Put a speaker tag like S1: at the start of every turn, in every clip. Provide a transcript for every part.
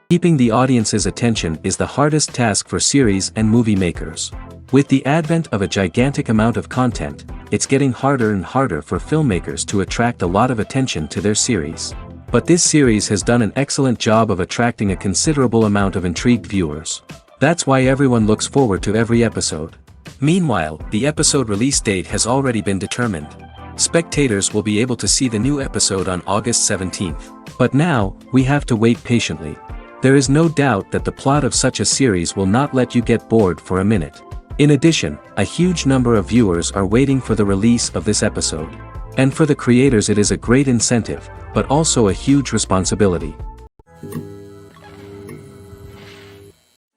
S1: Keeping the audience's attention is the hardest task for series and movie makers. With the advent of a gigantic amount of content, it's getting harder and harder for filmmakers to attract a lot of attention to their series. But this series has done an excellent job of attracting a considerable amount of intrigued viewers. That's why everyone looks forward to every episode. Meanwhile, the episode release date has already been determined. Spectators will be able to see the new episode on August 17th. But now, we have to wait patiently. There is no doubt that the plot of such a series will not let you get bored for a minute. In addition, a huge number of viewers are waiting for the release of this episode. And for the creators it is a great incentive, but also a huge responsibility.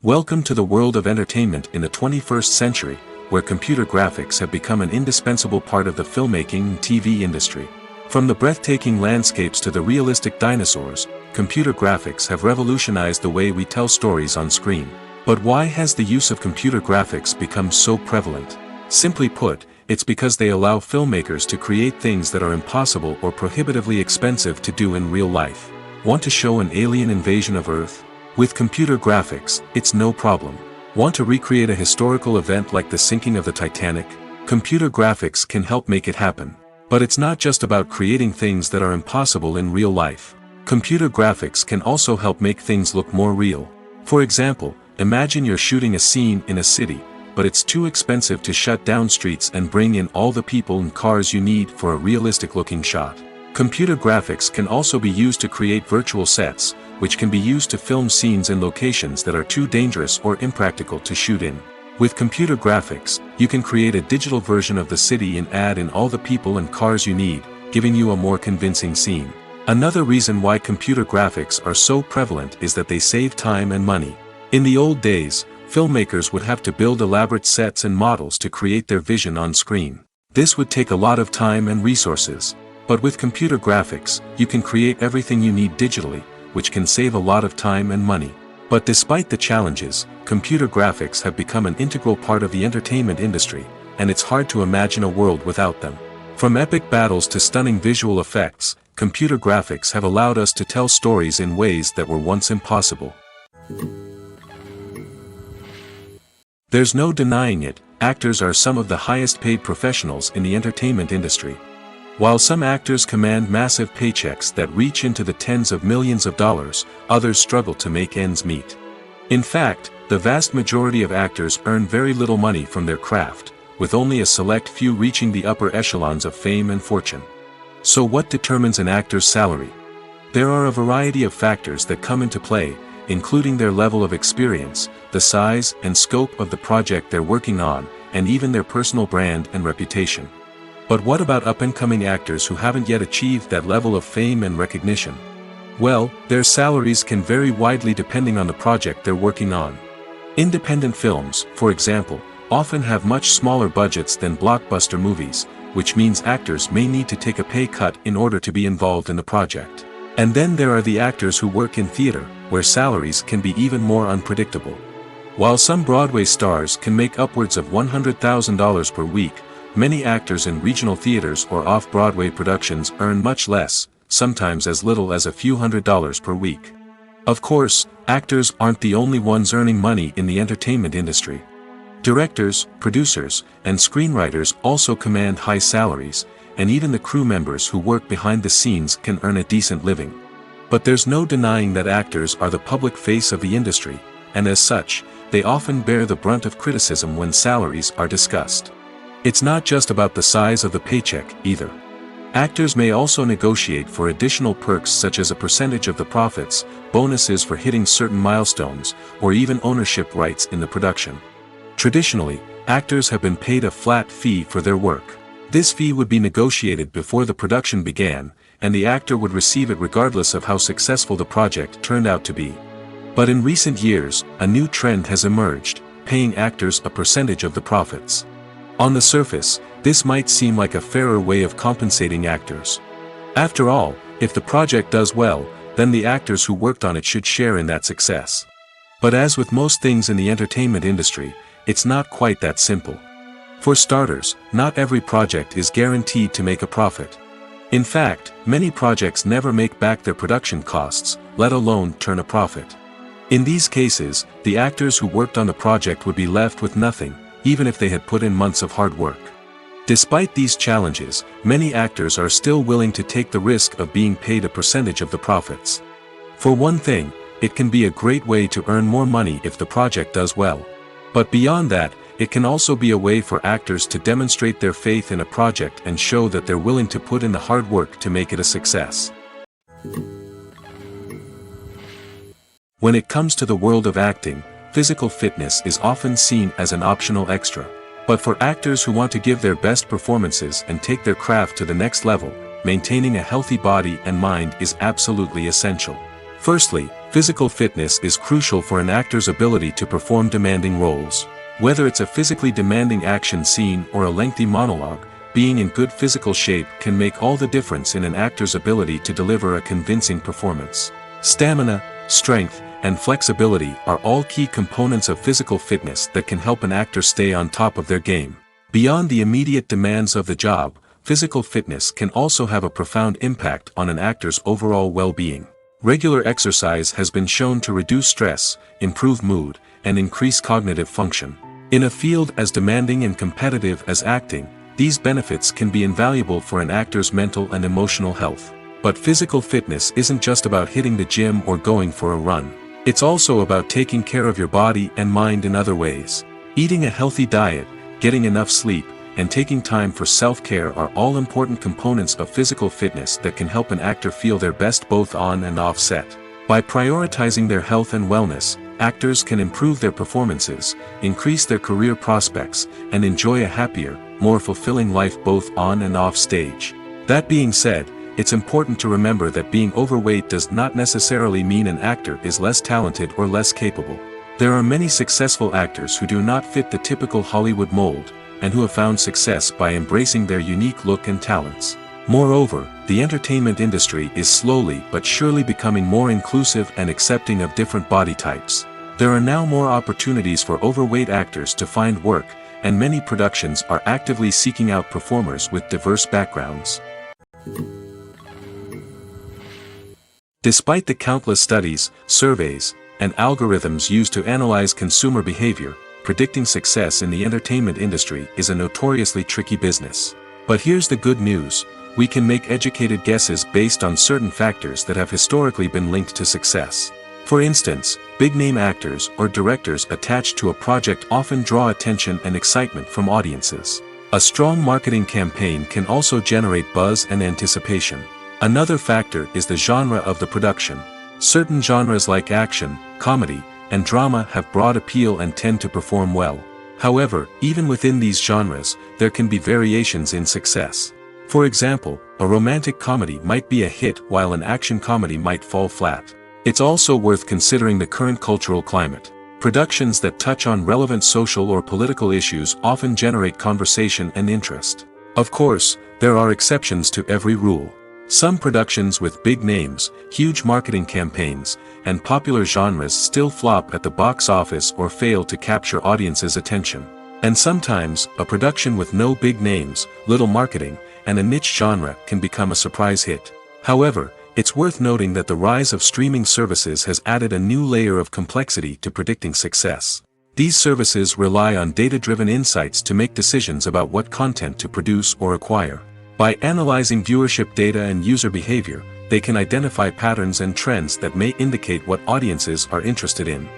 S1: Welcome to the world of entertainment in the 21st century, where computer graphics have become an indispensable part of the filmmaking and TV industry. From the breathtaking landscapes to the realistic dinosaurs, computer graphics have revolutionized the way we tell stories on screen. But why has the use of computer graphics become so prevalent? Simply put, it's because they allow filmmakers to create things that are impossible or prohibitively expensive to do in real life. Want to show an alien invasion of Earth? With computer graphics, it's no problem. Want to recreate a historical event like the sinking of the Titanic? Computer graphics can help make it happen. But it's not just about creating things that are impossible in real life. Computer graphics can also help make things look more real. For example, imagine you're shooting a scene in a city, but it's too expensive to shut down streets and bring in all the people and cars you need for a realistic-looking shot. Computer graphics can also be used to create virtual sets, which can be used to film scenes in locations that are too dangerous or impractical to shoot in. With computer graphics, you can create a digital version of the city and add in all the people and cars you need, giving you a more convincing scene. Another reason why computer graphics are so prevalent is that they save time and money. In the old days, filmmakers would have to build elaborate sets and models to create their vision on screen. This would take a lot of time and resources. But with computer graphics, you can create everything you need digitally, which can save a lot of time and money. But despite the challenges, computer graphics have become an integral part of the entertainment industry, and it's hard to imagine a world without them. From epic battles to stunning visual effects, computer graphics have allowed us to tell stories in ways that were once impossible. There's no denying it, actors are some of the highest paid professionals in the entertainment industry. While some actors command massive paychecks that reach into the tens of millions of dollars, others struggle to make ends meet. In fact, the vast majority of actors earn very little money from their craft, with only a select few reaching the upper echelons of fame and fortune. So what determines an actor's salary? There are a variety of factors that come into play, including their level of experience, the size and scope of the project they're working on, and even their personal brand and reputation. But what about up-and-coming actors who haven't yet achieved that level of fame and recognition? Well, their salaries can vary widely depending on the project they're working on. Independent films, for example, often have much smaller budgets than blockbuster movies, which means actors may need to take a pay cut in order to be involved in the project. And then there are the actors who work in theater, where salaries can be even more unpredictable. While some Broadway stars can make upwards of $100,000 per week, many actors in regional theaters or off-Broadway productions earn much less, sometimes as little as a few $100s per week. Of course, actors aren't the only ones earning money in the entertainment industry. Directors, producers, and screenwriters also command high salaries, and even the crew members who work behind the scenes can earn a decent living. But there's no denying that actors are the public face of the industry, and as such, they often bear the brunt of criticism when salaries are discussed. It's not just about the size of the paycheck, either. Actors may also negotiate for additional perks such as a percentage of the profits, bonuses for hitting certain milestones, or even ownership rights in the production. Traditionally, actors have been paid a flat fee for their work. This fee would be negotiated before the production began, and the actor would receive it regardless of how successful the project turned out to be. But in recent years, a new trend has emerged, paying actors a percentage of the profits. On the surface, this might seem like a fairer way of compensating actors. After all, if the project does well, then the actors who worked on it should share in that success. But as with most things in the entertainment industry, it's not quite that simple. For starters, not every project is guaranteed to make a profit. In fact, many projects never make back their production costs, let alone turn a profit. In these cases, the actors who worked on the project would be left with nothing, even if they had put in months of hard work. Despite these challenges, many actors are still willing to take the risk of being paid a percentage of the profits. For one thing, it can be a great way to earn more money if the project does well. But beyond that, it can also be a way for actors to demonstrate their faith in a project and show that they're willing to put in the hard work to make it a success. When it comes to the world of acting, physical fitness is often seen as an optional extra. But for actors who want to give their best performances and take their craft to the next level, maintaining a healthy body and mind is absolutely essential. Firstly, physical fitness is crucial for an actor's ability to perform demanding roles. Whether it's a physically demanding action scene or a lengthy monologue, being in good physical shape can make all the difference in an actor's ability to deliver a convincing performance. Stamina, strength, and flexibility are all key components of physical fitness that can help an actor stay on top of their game. Beyond the immediate demands of the job, physical fitness can also have a profound impact on an actor's overall well-being. Regular exercise has been shown to reduce stress, improve mood, and increase cognitive function. In a field as demanding and competitive as acting, these benefits can be invaluable for an actor's mental and emotional health. But physical fitness isn't just about hitting the gym or going for a run. It's also about taking care of your body and mind in other ways. Eating a healthy diet, getting enough sleep, and taking time for self-care are all important components of physical fitness that can help an actor feel their best both on and off set. By prioritizing their health and wellness, actors can improve their performances, increase their career prospects, and enjoy a happier, more fulfilling life both on and off stage. That being said, it's important to remember that being overweight does not necessarily mean an actor is less talented or less capable. There are many successful actors who do not fit the typical Hollywood mold, and who have found success by embracing their unique look and talents. Moreover, the entertainment industry is slowly but surely becoming more inclusive and accepting of different body types. There are now more opportunities for overweight actors to find work, and many productions are actively seeking out performers with diverse backgrounds. Despite the countless studies, surveys, and algorithms used to analyze consumer behavior, predicting success in the entertainment industry is a notoriously tricky business. But here's the good news: we can make educated guesses based on certain factors that have historically been linked to success. For instance, big-name actors or directors attached to a project often draw attention and excitement from audiences. A strong marketing campaign can also generate buzz and anticipation. Another factor is the genre of the production. Certain genres like action, comedy, and drama have broad appeal and tend to perform well. However, even within these genres, there can be variations in success. For example, a romantic comedy might be a hit while an action comedy might fall flat. It's also worth considering the current cultural climate. Productions that touch on relevant social or political issues often generate conversation and interest. Of course, there are exceptions to every rule. Some productions with big names, huge marketing campaigns, and popular genres still flop at the box office or fail to capture audiences' attention. And sometimes, a production with no big names, little marketing, and a niche genre can become a surprise hit. However, it's worth noting that the rise of streaming services has added a new layer of complexity to predicting success. These services rely on data-driven insights to make decisions about what content to produce or acquire. By analyzing viewership data and user behavior, they can identify patterns and trends that may indicate what audiences are interested in.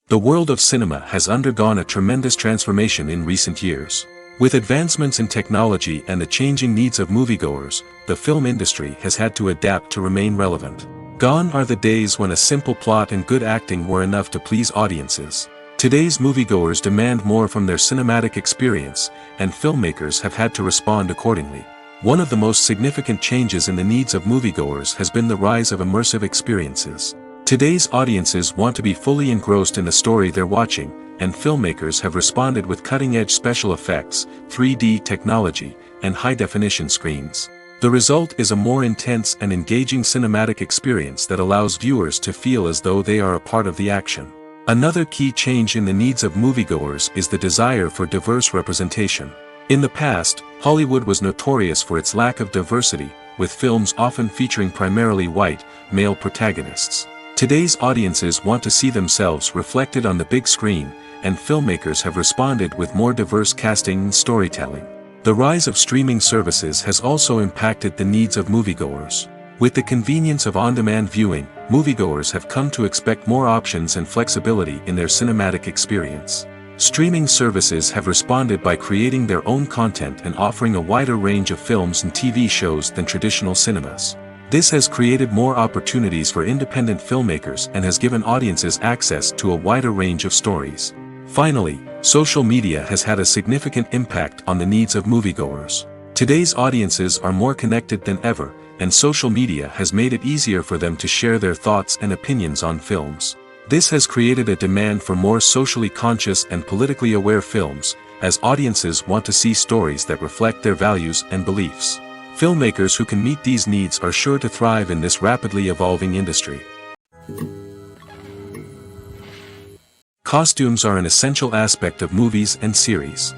S1: The world of cinema has undergone a tremendous transformation in recent years. With advancements in technology and the changing needs of moviegoers, the film industry has had to adapt to remain relevant. Gone are the days when a simple plot and good acting were enough to please audiences. Today's moviegoers demand more from their cinematic experience, and filmmakers have had to respond accordingly. One of the most significant changes in the needs of moviegoers has been the rise of immersive experiences. Today's audiences want to be fully engrossed in the story they're watching, and filmmakers have responded with cutting-edge special effects, 3D technology, and high-definition screens. The result is a more intense and engaging cinematic experience that allows viewers to feel as though they are a part of the action. Another key change in the needs of moviegoers is the desire for diverse representation. In the past, Hollywood was notorious for its lack of diversity, with films often featuring primarily white, male protagonists. Today's audiences want to see themselves reflected on the big screen, and filmmakers have responded with more diverse casting and storytelling. The rise of streaming services has also impacted the needs of moviegoers. With the convenience of on-demand viewing, moviegoers have come to expect more options and flexibility in their cinematic experience. Streaming services have responded by creating their own content and offering a wider range of films and TV shows than traditional cinemas. This has created more opportunities for independent filmmakers and has given audiences access to a wider range of stories. Finally, social media has had a significant impact on the needs of moviegoers. Today's audiences are more connected than ever, and social media has made it easier for them to share their thoughts and opinions on films. This has created a demand for more socially conscious and politically aware films, as audiences want to see stories that reflect their values and beliefs. Filmmakers who can meet these needs are sure to thrive in this rapidly evolving industry. Costumes are an essential aspect of movies and series.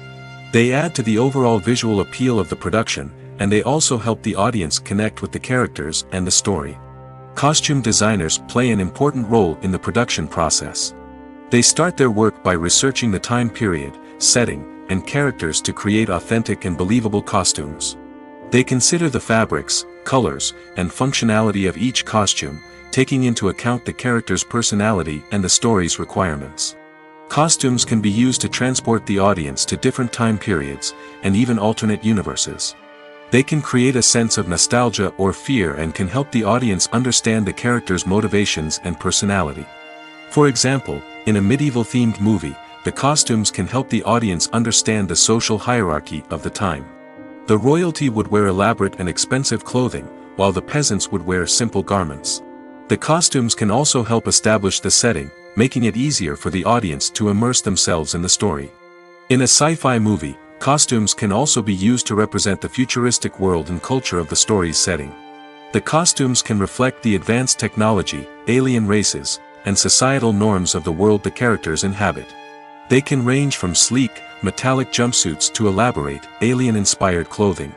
S1: They add to the overall visual appeal of the production, and they also help the audience connect with the characters and the story. Costume designers play an important role in the production process. They start their work by researching the time period, setting, and characters to create authentic and believable costumes. They consider the fabrics, colors, and functionality of each costume, taking into account the character's personality and the story's requirements. Costumes can be used to transport the audience to different time periods, and even alternate universes. They can create a sense of nostalgia or fear and can help the audience understand the character's motivations and personality. For example, in a medieval-themed movie, the costumes can help the audience understand the social hierarchy of the time. The royalty would wear elaborate and expensive clothing, while the peasants would wear simple garments. The costumes can also help establish the setting, making it easier for the audience to immerse themselves in the story. In a sci-fi movie, costumes can also be used to represent the futuristic world and culture of the story's setting. The costumes can reflect the advanced technology, alien races, and societal norms of the world the characters inhabit. They can range from sleek, metallic jumpsuits to elaborate, alien-inspired clothing.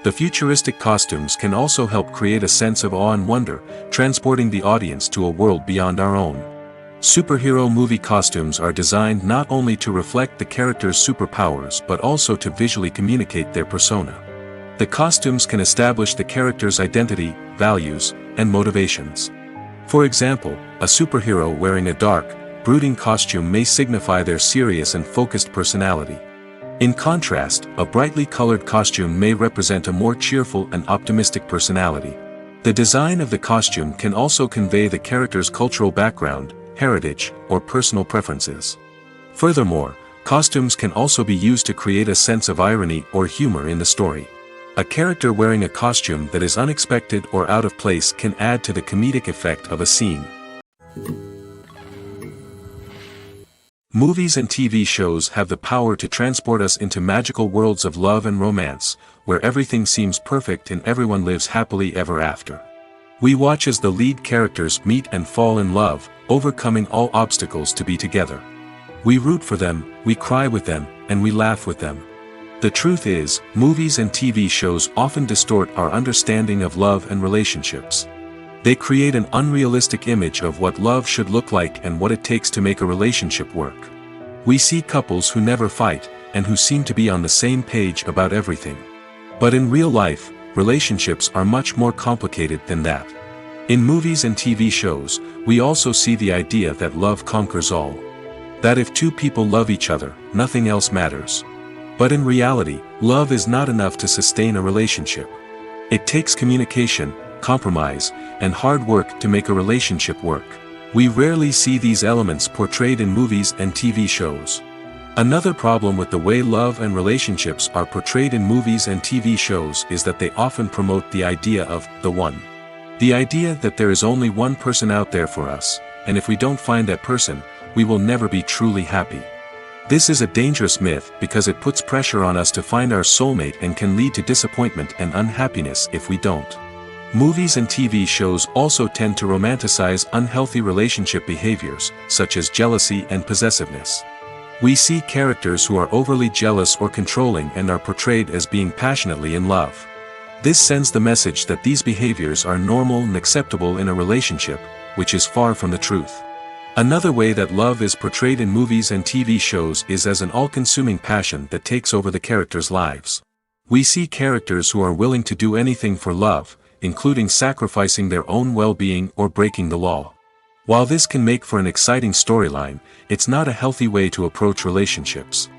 S1: The futuristic costumes can also help create a sense of awe and wonder, transporting the audience to a world beyond our own. Superhero movie costumes are designed not only to reflect the character's superpowers but also to visually communicate their persona. The costumes can establish the character's identity, values, and motivations. For example, a superhero wearing a dark, brooding costume may signify their serious and focused personality. In contrast, a brightly colored costume may represent a more cheerful and optimistic personality. The design of the costume can also convey the character's cultural background, heritage, or personal preferences. Furthermore, costumes can also be used to create a sense of irony or humor in the story. A character wearing a costume that is unexpected or out of place can add to the comedic effect of a scene. Movies and TV shows have the power to transport us into magical worlds of love and romance, where everything seems perfect and everyone lives happily ever after. We watch as the lead characters meet and fall in love, overcoming all obstacles to be together. We root for them, we cry with them, and we laugh with them. The truth is, movies and TV shows often distort our understanding of love and relationships. They create an unrealistic image of what love should look like and what it takes to make a relationship work. We see couples who never fight, and who seem to be on the same page about everything. But in real life, relationships are much more complicated than that. In movies and TV shows, we also see the idea that love conquers all. That if two people love each other, nothing else matters. But in reality, love is not enough to sustain a relationship. It takes communication, compromise, and hard work to make a relationship work. We rarely see these elements portrayed in movies and TV shows. Another problem with the way love and relationships are portrayed in movies and TV shows is that they often promote the idea of the one. The idea that there is only one person out there for us, and if we don't find that person, we will never be truly happy. This is a dangerous myth because it puts pressure on us to find our soulmate and can lead to disappointment and unhappiness if we don't. Movies and TV shows also tend to romanticize unhealthy relationship behaviors, such as jealousy and possessiveness. We see characters who are overly jealous or controlling and are portrayed as being passionately in love. This sends the message that these behaviors are normal and acceptable in a relationship, which is far from the truth. Another way that love is portrayed in movies and TV shows is as an all-consuming passion that takes over the characters' lives. We see characters who are willing to do anything for love, including sacrificing their own well-being or breaking the law. While this can make for an exciting storyline, it's not a healthy way to approach relationships.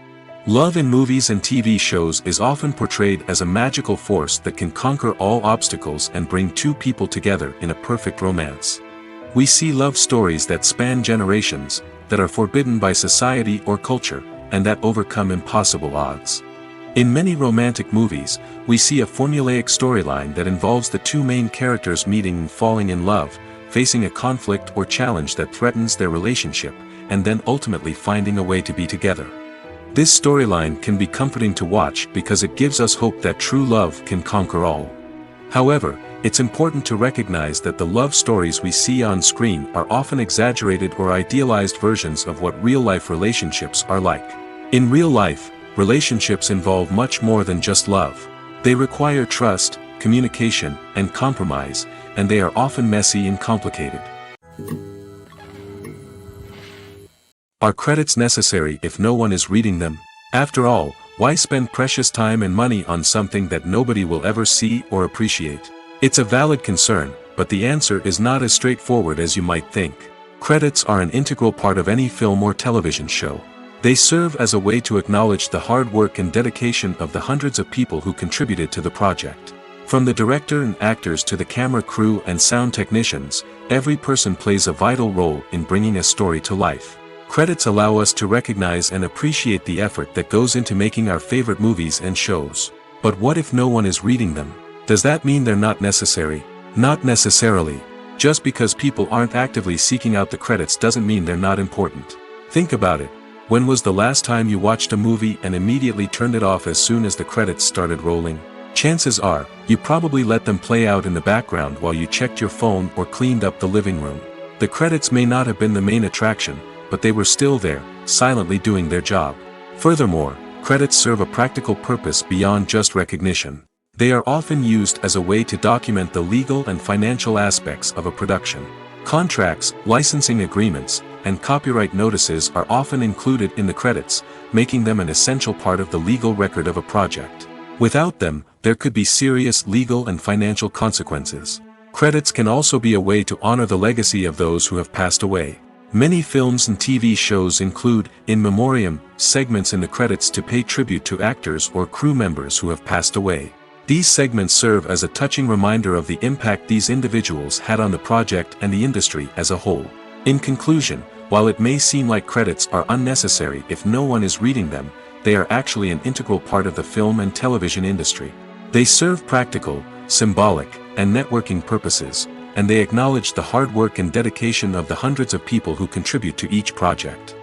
S1: Love in movies and TV shows is often portrayed as a magical force that can conquer all obstacles and bring two people together in a perfect romance. We see love stories that span generations, that are forbidden by society or culture, and that overcome impossible odds. In many romantic movies, we see a formulaic storyline that involves the two main characters meeting and falling in love, facing a conflict or challenge that threatens their relationship, and then ultimately finding a way to be together. This storyline can be comforting to watch because it gives us hope that true love can conquer all. However, it's important to recognize that the love stories we see on screen are often exaggerated or idealized versions of what real-life relationships are like. In real life, relationships involve much more than just love. They require trust, communication, and compromise, and they are often messy and complicated. Are credits necessary if no one is reading them? After all, why spend precious time and money on something that nobody will ever see or appreciate? It's a valid concern, but the answer is not as straightforward as you might think. Credits are an integral part of any film or television show. They serve as a way to acknowledge the hard work and dedication of the hundreds of people who contributed to the project. From the director and actors to the camera crew and sound technicians, every person plays a vital role in bringing a story to life. Credits allow us to recognize and appreciate the effort that goes into making our favorite movies and shows. But what if no one is reading them? Does that mean they're not necessary? Not necessarily. Just because people aren't actively seeking out the credits doesn't mean they're not important. Think about it. When was the last time you watched a movie and immediately turned it off as soon as the credits started rolling? Chances are, you probably let them play out in the background while you checked your phone or cleaned up the living room. The credits may not have been the main attraction, but they were still there, silently doing their job. Furthermore, credits serve a practical purpose beyond just recognition. They are often used as a way to document the legal and financial aspects of a production. Contracts, licensing agreements, and copyright notices are often included in the credits, making them an essential part of the legal record of a project. Without them, there could be serious legal and financial consequences. Credits can also be a way to honor the legacy of those who have passed away. Many films and TV shows include, in memoriam, segments in the credits to pay tribute to actors or crew members who have passed away. These segments serve as a touching reminder of the impact these individuals had on the project and the industry as a whole. In conclusion, while it may seem like credits are unnecessary if no one is reading them, they are actually an integral part of the film and television industry. They serve practical, symbolic, and networking purposes, and they acknowledge the hard work and dedication of the hundreds of people who contribute to each project.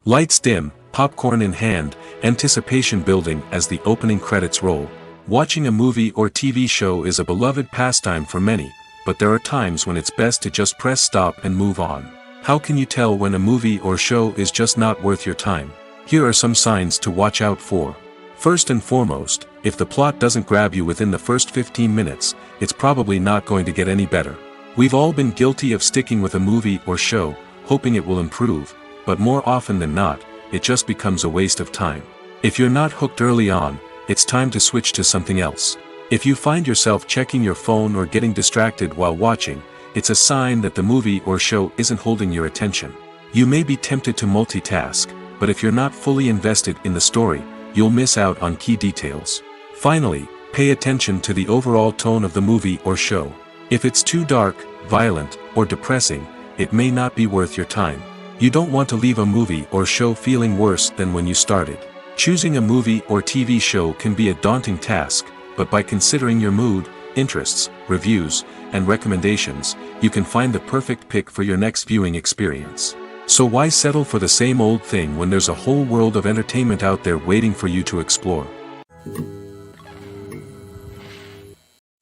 S1: Lights dim, popcorn in hand, anticipation building as the opening credits roll. Watching a movie or TV show is a beloved pastime for many, but there are times when it's best to just press stop and move on. How can you tell when a movie or show is just not worth your time? Here are some signs to watch out for. First and foremost, if the plot doesn't grab you within the first 15 minutes, it's probably not going to get any better. We've all been guilty of sticking with a movie or show, hoping it will improve, but more often than not, it just becomes a waste of time. If you're not hooked early on, it's time to switch to something else. If you find yourself checking your phone or getting distracted while watching, it's a sign that the movie or show isn't holding your attention. You may be tempted to multitask, but if you're not fully invested in the story, you'll miss out on key details. Finally, pay attention to the overall tone of the movie or show. If it's too dark, violent, or depressing, it may not be worth your time. You don't want to leave a movie or show feeling worse than when you started. Choosing a movie or TV show can be a daunting task, but by considering your mood, interests, reviews, and recommendations, you can find the perfect pick for your next viewing experience. So why settle for the same old thing when there's a whole world of entertainment out there waiting for you to explore?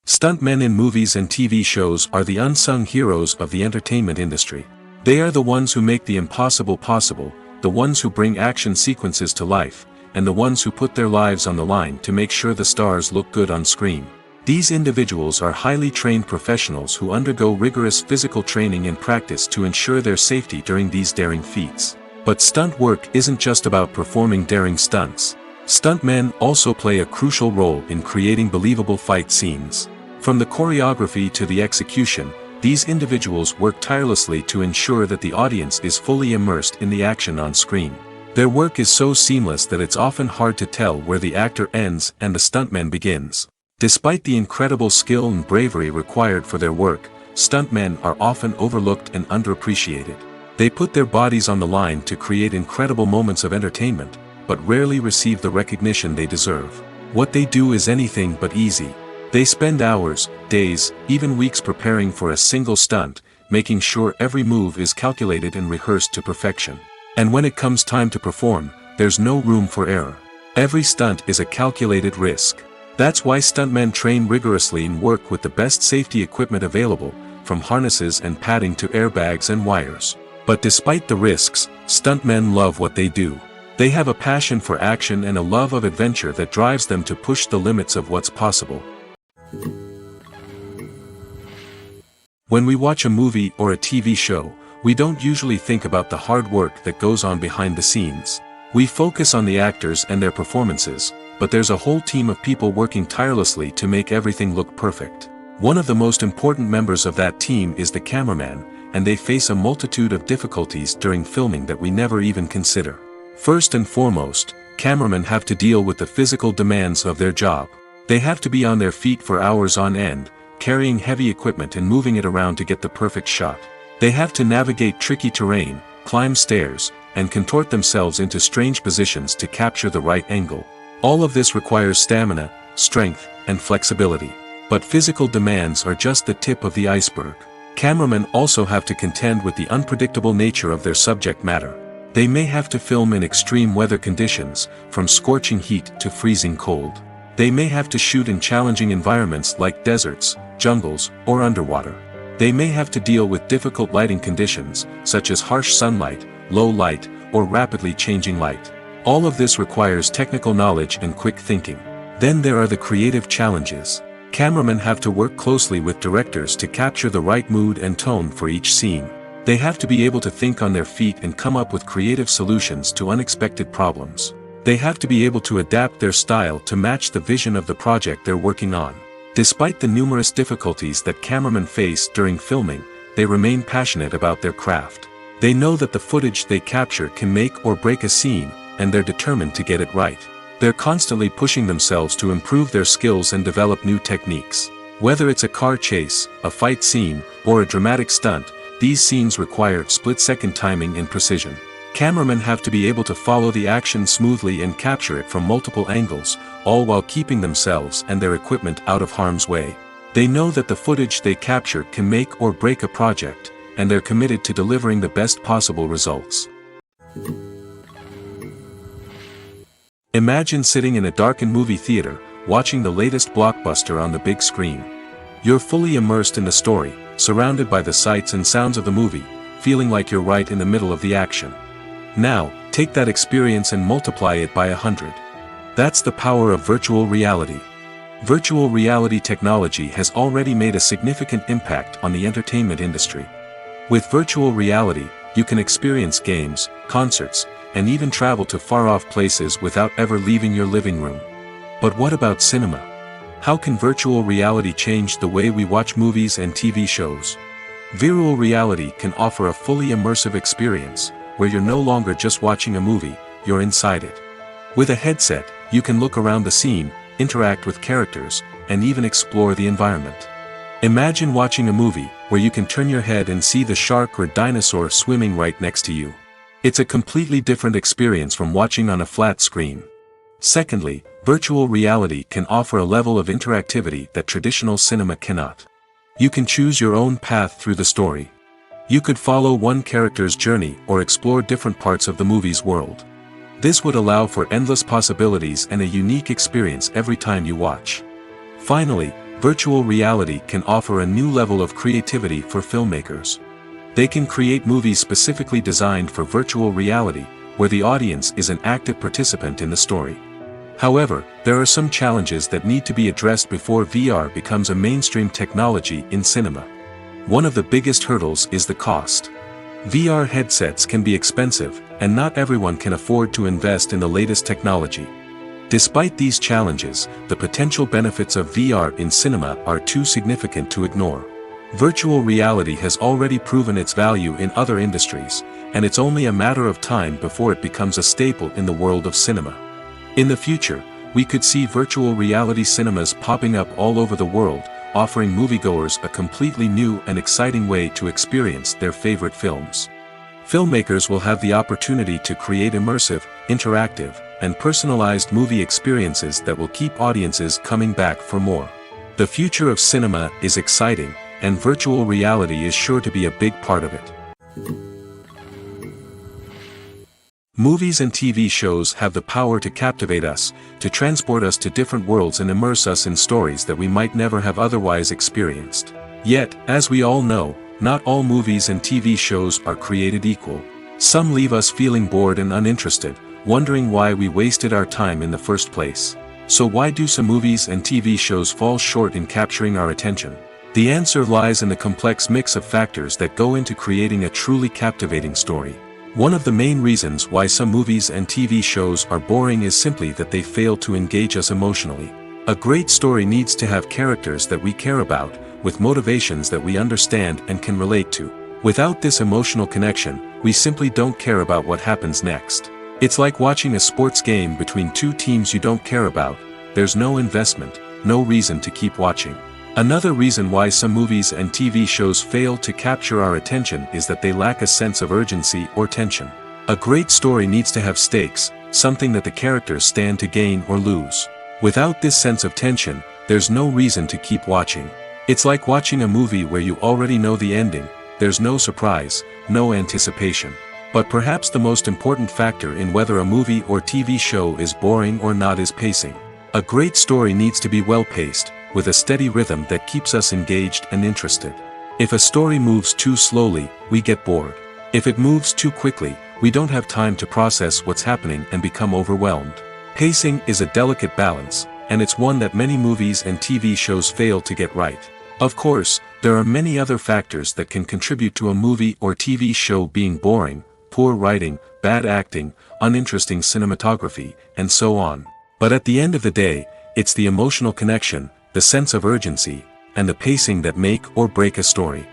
S1: Stuntmen in movies and TV shows are the unsung heroes of the entertainment industry. They are the ones who make the impossible possible, the ones who bring action sequences to life, and the ones who put their lives on the line to make sure the stars look good on screen. These individuals are highly trained professionals who undergo rigorous physical training and practice to ensure their safety during these daring feats. But stunt work isn't just about performing daring stunts. Stuntmen also play a crucial role in creating believable fight scenes. From the choreography to the execution, these individuals work tirelessly to ensure that the audience is fully immersed in the action on screen. Their work is so seamless that it's often hard to tell where the actor ends and the stuntman begins. Despite the incredible skill and bravery required for their work, stuntmen are often overlooked and underappreciated. They put their bodies on the line to create incredible moments of entertainment, but rarely receive the recognition they deserve. What they do is anything but easy. They spend hours, days, even weeks preparing for a single stunt, making sure every move is calculated and rehearsed to perfection. And when it comes time to perform, there's no room for error. Every stunt is a calculated risk. That's why stuntmen train rigorously and work with the best safety equipment available, from harnesses and padding to airbags and wires. But despite the risks, stuntmen love what they do. They have a passion for action and a love of adventure that drives them to push the limits of what's possible. When we watch a movie or a TV show, we don't usually think about the hard work that goes on behind the scenes. We focus on the actors and their performances, but there's a whole team of people working tirelessly to make everything look perfect. One of the most important members of that team is the cameraman, and they face a multitude of difficulties during filming that we never even consider. First and foremost, cameramen have to deal with the physical demands of their job. They have to be on their feet for hours on end, carrying heavy equipment and moving it around to get the perfect shot. They have to navigate tricky terrain, climb stairs, and contort themselves into strange positions to capture the right angle. All of this requires stamina, strength, and flexibility. But physical demands are just the tip of the iceberg. Cameramen also have to contend with the unpredictable nature of their subject matter. They may have to film in extreme weather conditions, from scorching heat to freezing cold. They may have to shoot in challenging environments like deserts, jungles, or underwater. They may have to deal with difficult lighting conditions, such as harsh sunlight, low light, or rapidly changing light. All of this requires technical knowledge and quick thinking. Then there are the creative challenges. Cameramen have to work closely with directors to capture the right mood and tone for each scene. They have to be able to think on their feet and come up with creative solutions to unexpected problems. They have to be able to adapt their style to match the vision of the project they're working on. Despite the numerous difficulties that cameramen face during filming, they remain passionate about their craft. They know that the footage they capture can make or break a scene, and they're determined to get it right. They're constantly pushing themselves to improve their skills and develop new techniques. Whether it's a car chase, a fight scene, or a dramatic stunt, these scenes require split-second timing and precision. Cameramen have to be able to follow the action smoothly and capture it from multiple angles, all while keeping themselves and their equipment out of harm's way. They know that the footage they capture can make or break a project, and they're committed to delivering the best possible results. Imagine sitting in a darkened movie theater, watching the latest blockbuster on the big screen. You're fully immersed in the story, surrounded by the sights and sounds of the movie, feeling like you're right in the middle of the action. Now, take that experience and multiply it by 100. That's the power of virtual reality. Virtual reality technology has already made a significant impact on the entertainment industry. With virtual reality, you can experience games, concerts, and even travel to far-off places without ever leaving your living room. But what about cinema? How can virtual reality change the way we watch movies and TV shows? Virtual reality can offer a fully immersive experience, where you're no longer just watching a movie, you're inside it. With a headset, you can look around the scene, interact with characters, and even explore the environment. Imagine watching a movie where you can turn your head and see the shark or dinosaur swimming right next to you. It's a completely different experience from watching on a flat screen. Secondly, virtual reality can offer a level of interactivity that traditional cinema cannot. You can choose your own path through the story. You could follow one character's journey or explore different parts of the movie's world. This would allow for endless possibilities and a unique experience every time you watch. Finally, virtual reality can offer a new level of creativity for filmmakers. They can create movies specifically designed for virtual reality, where the audience is an active participant in the story. However, there are some challenges that need to be addressed before VR becomes a mainstream technology in cinema. One of the biggest hurdles is the cost. VR headsets can be expensive, and not everyone can afford to invest in the latest technology. Despite these challenges, the potential benefits of VR in cinema are too significant to ignore. Virtual reality has already proven its value in other industries, and it's only a matter of time before it becomes a staple in the world of cinema. In the future, we could see virtual reality cinemas popping up all over the world, offering moviegoers a completely new and exciting way to experience their favorite films. Filmmakers will have the opportunity to create immersive, interactive, and personalized movie experiences that will keep audiences coming back for more. The future of cinema is exciting, and virtual reality is sure to be a big part of it. Movies and TV shows have the power to captivate us, to transport us to different worlds and immerse us in stories that we might never have otherwise experienced. Yet, as we all know, not all movies and TV shows are created equal. Some leave us feeling bored and uninterested, wondering why we wasted our time in the first place. So why do some movies and TV shows fall short in capturing our attention? The answer lies in the complex mix of factors that go into creating a truly captivating story. One of the main reasons why some movies and TV shows are boring is simply that they fail to engage us emotionally. A great story needs to have characters that we care about, with motivations that we understand and can relate to. Without this emotional connection, we simply don't care about what happens next. It's like watching a sports game between two teams you don't care about. There's no investment, no reason to keep watching. Another reason why some movies and TV shows fail to capture our attention is that they lack a sense of urgency or tension. A great story needs to have stakes, something that the characters stand to gain or lose. Without this sense of tension, there's no reason to keep watching. It's like watching a movie where you already know the ending, there's no surprise, no anticipation. But perhaps the most important factor in whether a movie or TV show is boring or not is pacing. A great story needs to be well-paced, with a steady rhythm that keeps us engaged and interested. If a story moves too slowly, we get bored. If it moves too quickly, we don't have time to process what's happening and become overwhelmed. Pacing is a delicate balance, and it's one that many movies and TV shows fail to get right. Of course, there are many other factors that can contribute to a movie or TV show being boring: poor writing, bad acting, uninteresting cinematography, and so on. But at the end of the day, it's the emotional connection, the sense of urgency, and the pacing that make or break a story.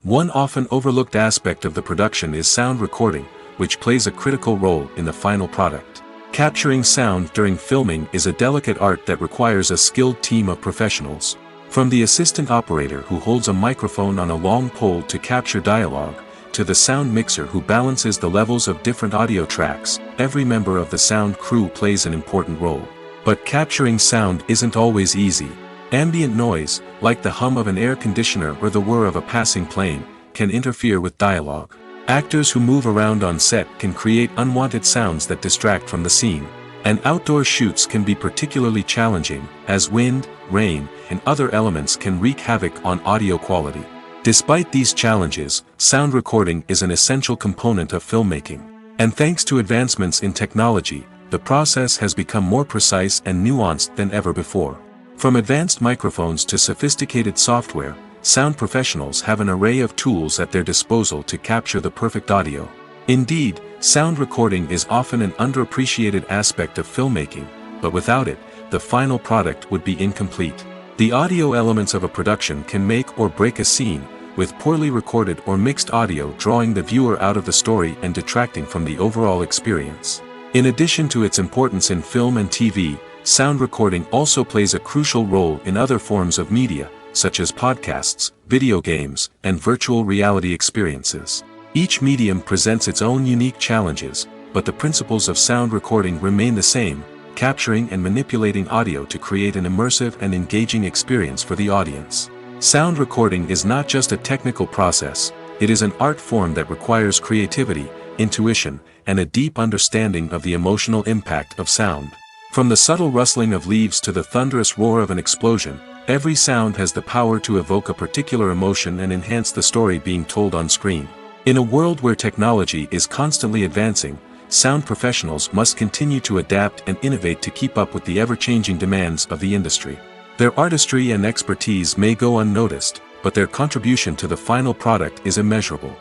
S1: One often overlooked aspect of the production is sound recording, which plays a critical role in the final product. Capturing sound during filming is a delicate art that requires a skilled team of professionals. From the assistant operator who holds a microphone on a long pole to capture dialogue, to the sound mixer who balances the levels of different audio tracks, every member of the sound crew plays an important role. But capturing sound isn't always easy. Ambient noise, like the hum of an air conditioner or the whir of a passing plane, can interfere with dialogue. Actors who move around on set can create unwanted sounds that distract from the scene. And outdoor shoots can be particularly challenging, as wind, rain, and other elements can wreak havoc on audio quality. Despite these challenges, sound recording is an essential component of filmmaking. And thanks to advancements in technology, the process has become more precise and nuanced than ever before. From advanced microphones to sophisticated software, sound professionals have an array of tools at their disposal to capture the perfect audio. Indeed, sound recording is often an underappreciated aspect of filmmaking, but without it, the final product would be incomplete. The audio elements of a production can make or break a scene, with poorly recorded or mixed audio drawing the viewer out of the story and detracting from the overall experience. In addition to its importance in film and TV, sound recording also plays a crucial role in other forms of media, such as podcasts, video games, and virtual reality experiences. Each medium presents its own unique challenges, but the principles of sound recording remain the same: capturing and manipulating audio to create an immersive and engaging experience for the audience. Sound recording is not just a technical process, it is an art form that requires creativity, intuition, and a deep understanding of the emotional impact of sound. From the subtle rustling of leaves to the thunderous roar of an explosion, every sound has the power to evoke a particular emotion and enhance the story being told on screen. In a world where technology is constantly advancing, sound professionals must continue to adapt and innovate to keep up with the ever-changing demands of the industry. Their artistry and expertise may go unnoticed, but their contribution to the final product is immeasurable.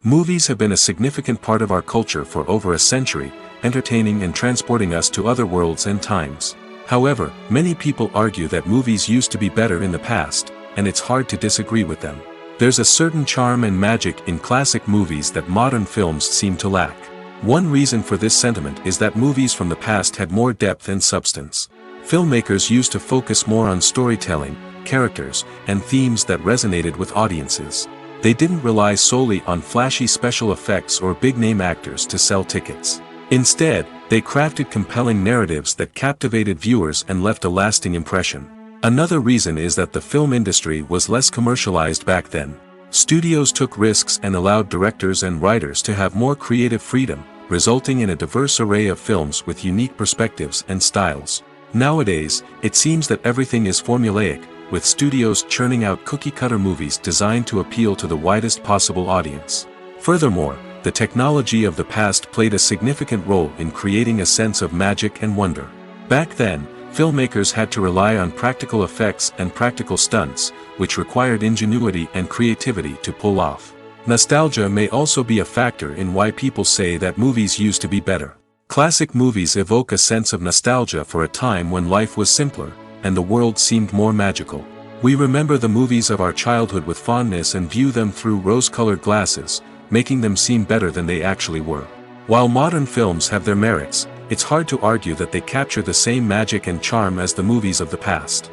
S1: Movies have been a significant part of our culture for over a century, entertaining and transporting us to other worlds and times. However, many people argue that movies used to be better in the past, and it's hard to disagree with them. There's a certain charm and magic in classic movies that modern films seem to lack. One reason for this sentiment is that movies from the past had more depth and substance. Filmmakers used to focus more on storytelling, characters, and themes that resonated with audiences. They didn't rely solely on flashy special effects or big-name actors to sell tickets. Instead, they crafted compelling narratives that captivated viewers and left a lasting impression. Another reason is that the film industry was less commercialized back then. Studios took risks and allowed directors and writers to have more creative freedom, resulting in a diverse array of films with unique perspectives and styles. Nowadays, it seems that everything is formulaic, with studios churning out cookie-cutter movies designed to appeal to the widest possible audience. Furthermore, the technology of the past played a significant role in creating a sense of magic and wonder. Back then, filmmakers had to rely on practical effects and practical stunts, which required ingenuity and creativity to pull off. Nostalgia may also be a factor in why people say that movies used to be better. Classic movies evoke a sense of nostalgia for a time when life was simpler, and the world seemed more magical. We remember the movies of our childhood with fondness and view them through rose-colored glasses, making them seem better than they actually were. While modern films have their merits, it's hard to argue that they capture the same magic and charm as the movies of the past.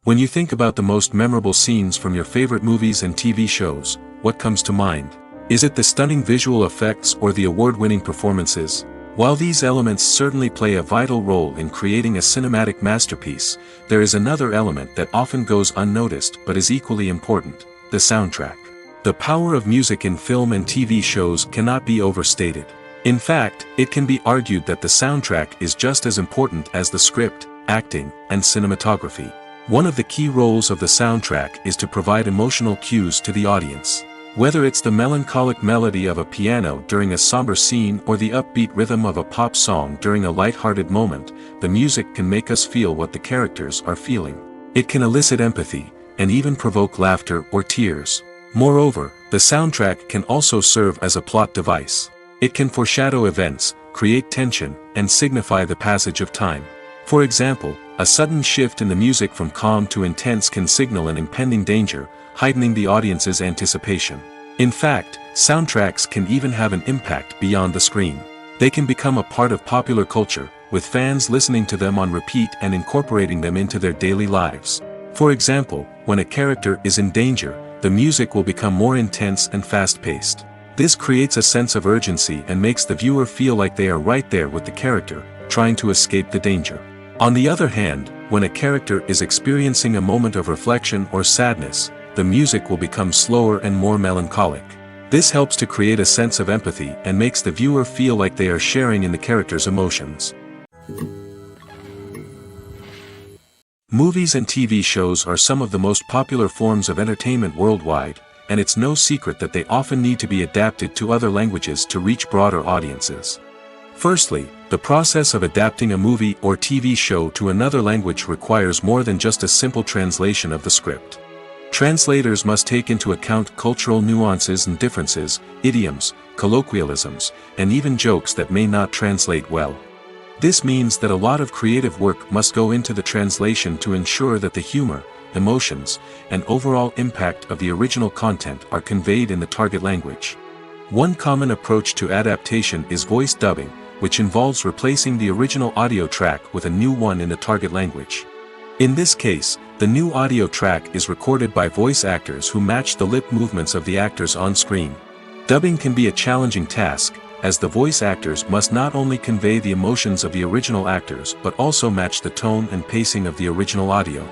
S1: When you think about the most memorable scenes from your favorite movies and TV shows, what comes to mind? Is it the stunning visual effects or the award-winning performances? While these elements certainly play a vital role in creating a cinematic masterpiece, there is another element that often goes unnoticed but is equally important: the soundtrack. The power of music in film and TV shows cannot be overstated. In fact, it can be argued that the soundtrack is just as important as the script, acting, and cinematography. One of the key roles of the soundtrack is to provide emotional cues to the audience. Whether it's the melancholic melody of a piano during a somber scene or the upbeat rhythm of a pop song during a light-hearted moment, the music can make us feel what the characters are feeling. It can elicit empathy, and even provoke laughter or tears. Moreover, the soundtrack can also serve as a plot device. It can foreshadow events, create tension, and signify the passage of time. For example, a sudden shift in the music from calm to intense can signal an impending danger, heightening the audience's anticipation. In fact, soundtracks can even have an impact beyond the screen. They can become a part of popular culture, with fans listening to them on repeat and incorporating them into their daily lives. For example, when a character is in danger, the music will become more intense and fast-paced. This creates a sense of urgency and makes the viewer feel like they are right there with the character, trying to escape the danger. On the other hand, when a character is experiencing a moment of reflection or sadness, the music will become slower and more melancholic. This helps to create a sense of empathy and makes the viewer feel like they are sharing in the character's emotions. Movies and TV shows are some of the most popular forms of entertainment worldwide, and it's no secret that they often need to be adapted to other languages to reach broader audiences. Firstly, the process of adapting a movie or TV show to another language requires more than just a simple translation of the script. Translators must take into account cultural nuances and differences, idioms, colloquialisms, and even jokes that may not translate well. This means that a lot of creative work must go into the translation to ensure that the humor, emotions, and overall impact of the original content are conveyed in the target language. One common approach to adaptation is voice dubbing, which involves replacing the original audio track with a new one in the target language. In this case, the new audio track is recorded by voice actors who match the lip movements of the actors on screen. Dubbing can be a challenging task, as the voice actors must not only convey the emotions of the original actors but also match the tone and pacing of the original audio.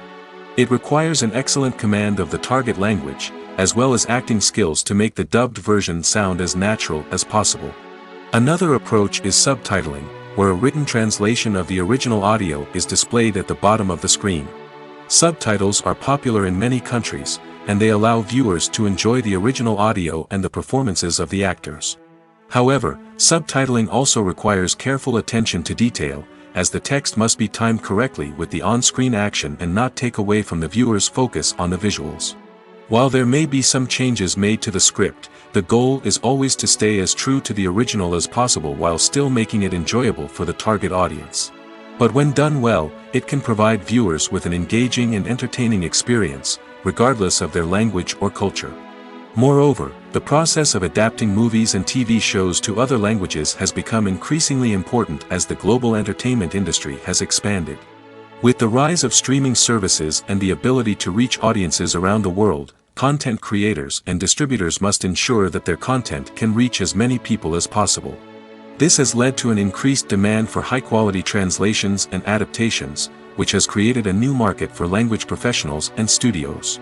S1: It requires an excellent command of the target language, as well as acting skills to make the dubbed version sound as natural as possible. Another approach is subtitling, where a written translation of the original audio is displayed at the bottom of the screen. Subtitles are popular in many countries, and they allow viewers to enjoy the original audio and the performances of the actors. However, subtitling also requires careful attention to detail, as the text must be timed correctly with the on-screen action and not take away from the viewer's focus on the visuals. While there may be some changes made to the script, the goal is always to stay as true to the original as possible while still making it enjoyable for the target audience. But when done well, it can provide viewers with an engaging and entertaining experience, regardless of their language or culture. Moreover, the process of adapting movies and TV shows to other languages has become increasingly important as the global entertainment industry has expanded. With the rise of streaming services and the ability to reach audiences around the world, content creators and distributors must ensure that their content can reach as many people as possible. This has led to an increased demand for high-quality translations and adaptations, which has created a new market for language professionals and studios.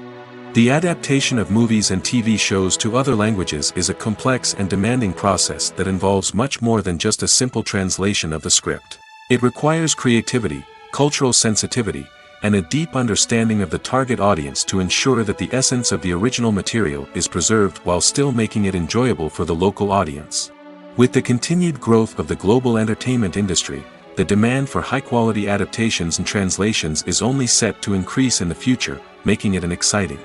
S1: The adaptation of movies and TV shows to other languages is a complex and demanding process that involves much more than just a simple translation of the script. It requires creativity, cultural sensitivity, and a deep understanding of the target audience to ensure that the essence of the original material is preserved while still making it enjoyable for the local audience. With the continued growth of the global entertainment industry, the demand for high-quality adaptations and translations is only set to increase in the future, making it an exciting.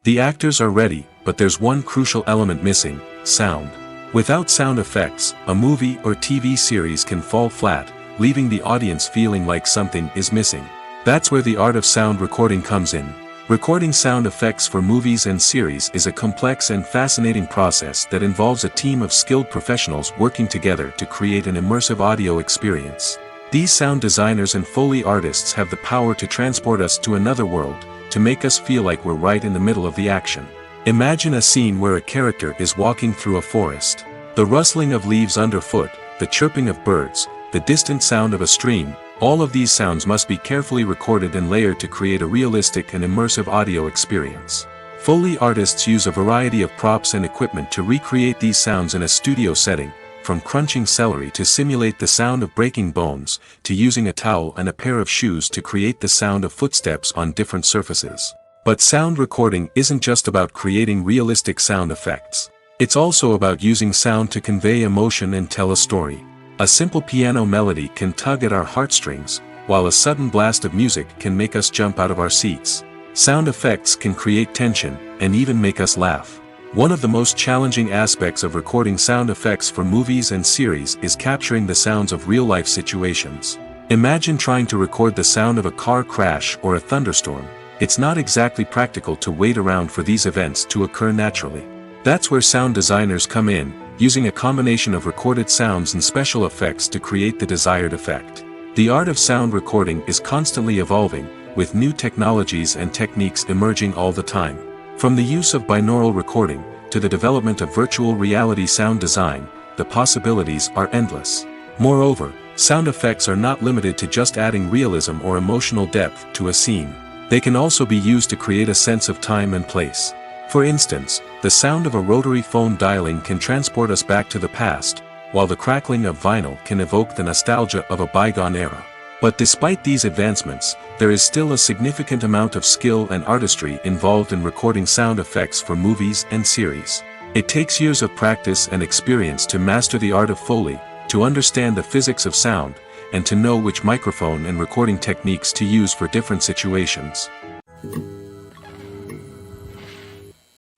S1: The actors are ready, but there's one crucial element missing: sound. Without sound effects, a movie or TV series can fall flat, leaving the audience feeling like something is missing. That's where the art of sound recording comes in. Recording sound effects for movies and series is a complex and fascinating process that involves a team of skilled professionals working together to create an immersive audio experience. These sound designers and Foley artists have the power to transport us to another world, to make us feel like we're right in the middle of the action. Imagine a scene where a character is walking through a forest. The rustling of leaves underfoot, the chirping of birds, the distant sound of a stream, all of these sounds must be carefully recorded and layered to create a realistic and immersive audio experience. Foley artists use a variety of props and equipment to recreate these sounds in a studio setting, from crunching celery to simulate the sound of breaking bones, to using a towel and a pair of shoes to create the sound of footsteps on different surfaces. But sound recording isn't just about creating realistic sound effects. It's also about using sound to convey emotion and tell a story. A simple piano melody can tug at our heartstrings, while a sudden blast of music can make us jump out of our seats. Sound effects can create tension, and even make us laugh. One of the most challenging aspects of recording sound effects for movies and series is capturing the sounds of real-life situations. Imagine trying to record the sound of a car crash or a thunderstorm. It's not exactly practical to wait around for these events to occur naturally. That's where sound designers come in, using a combination of recorded sounds and special effects to create the desired effect. The art of sound recording is constantly evolving, with new technologies and techniques emerging all the time. From the use of binaural recording, to the development of virtual reality sound design, the possibilities are endless. Moreover, sound effects are not limited to just adding realism or emotional depth to a scene. They can also be used to create a sense of time and place. For instance, the sound of a rotary phone dialing can transport us back to the past, while the crackling of vinyl can evoke the nostalgia of a bygone era. But despite these advancements, there is still a significant amount of skill and artistry involved in recording sound effects for movies and series. It takes years of practice and experience to master the art of Foley, to understand the physics of sound, and to know which microphone and recording techniques to use for different situations.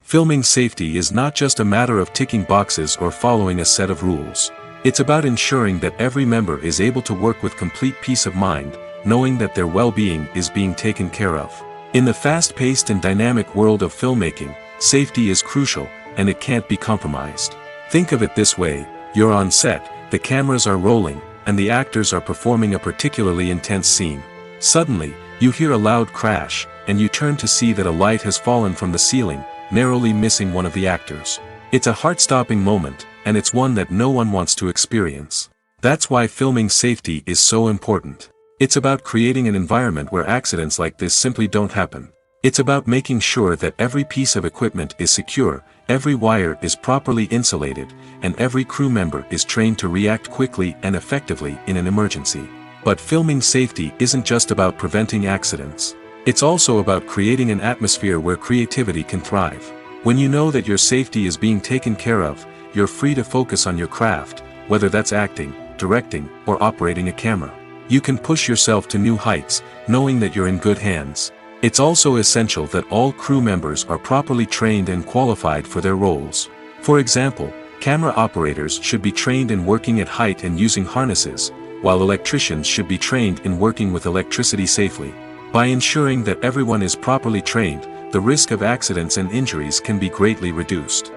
S1: Filming safety is not just a matter of ticking boxes or following a set of rules. It's about ensuring that every member is able to work with complete peace of mind, knowing that their well-being is being taken care of. In the fast-paced and dynamic world of filmmaking, safety is crucial, and it can't be compromised. Think of it this way: you're on set, the cameras are rolling, and the actors are performing a particularly intense scene. Suddenly, you hear a loud crash, and you turn to see that a light has fallen from the ceiling, narrowly missing one of the actors. It's a heart-stopping moment, and it's one that no one wants to experience. That's why filming safety is so important. It's about creating an environment where accidents like this simply don't happen. It's about making sure that every piece of equipment is secure, every wire is properly insulated, and every crew member is trained to react quickly and effectively in an emergency. But filming safety isn't just about preventing accidents. It's also about creating an atmosphere where creativity can thrive. When you know that your safety is being taken care of, you're free to focus on your craft, whether that's acting, directing, or operating a camera. You can push yourself to new heights, knowing that you're in good hands. It's also essential that all crew members are properly trained and qualified for their roles. For example, camera operators should be trained in working at height and using harnesses, while electricians should be trained in working with electricity safely. By ensuring that everyone is properly trained, the risk of accidents and injuries can be greatly reduced.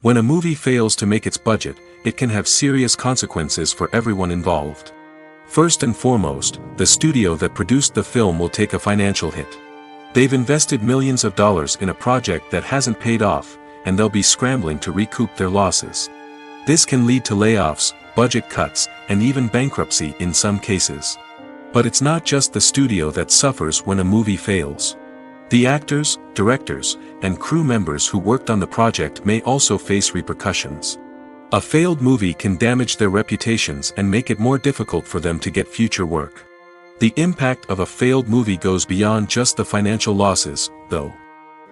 S1: When a movie fails to make its budget, it can have serious consequences for everyone involved. First and foremost, the studio that produced the film will take a financial hit. They've invested millions of dollars in a project that hasn't paid off, and they'll be scrambling to recoup their losses. This can lead to layoffs, budget cuts, and even bankruptcy in some cases. But it's not just the studio that suffers when a movie fails. The actors, directors, and crew members who worked on the project may also face repercussions. A failed movie can damage their reputations and make it more difficult for them to get future work. The impact of a failed movie goes beyond just the financial losses, though.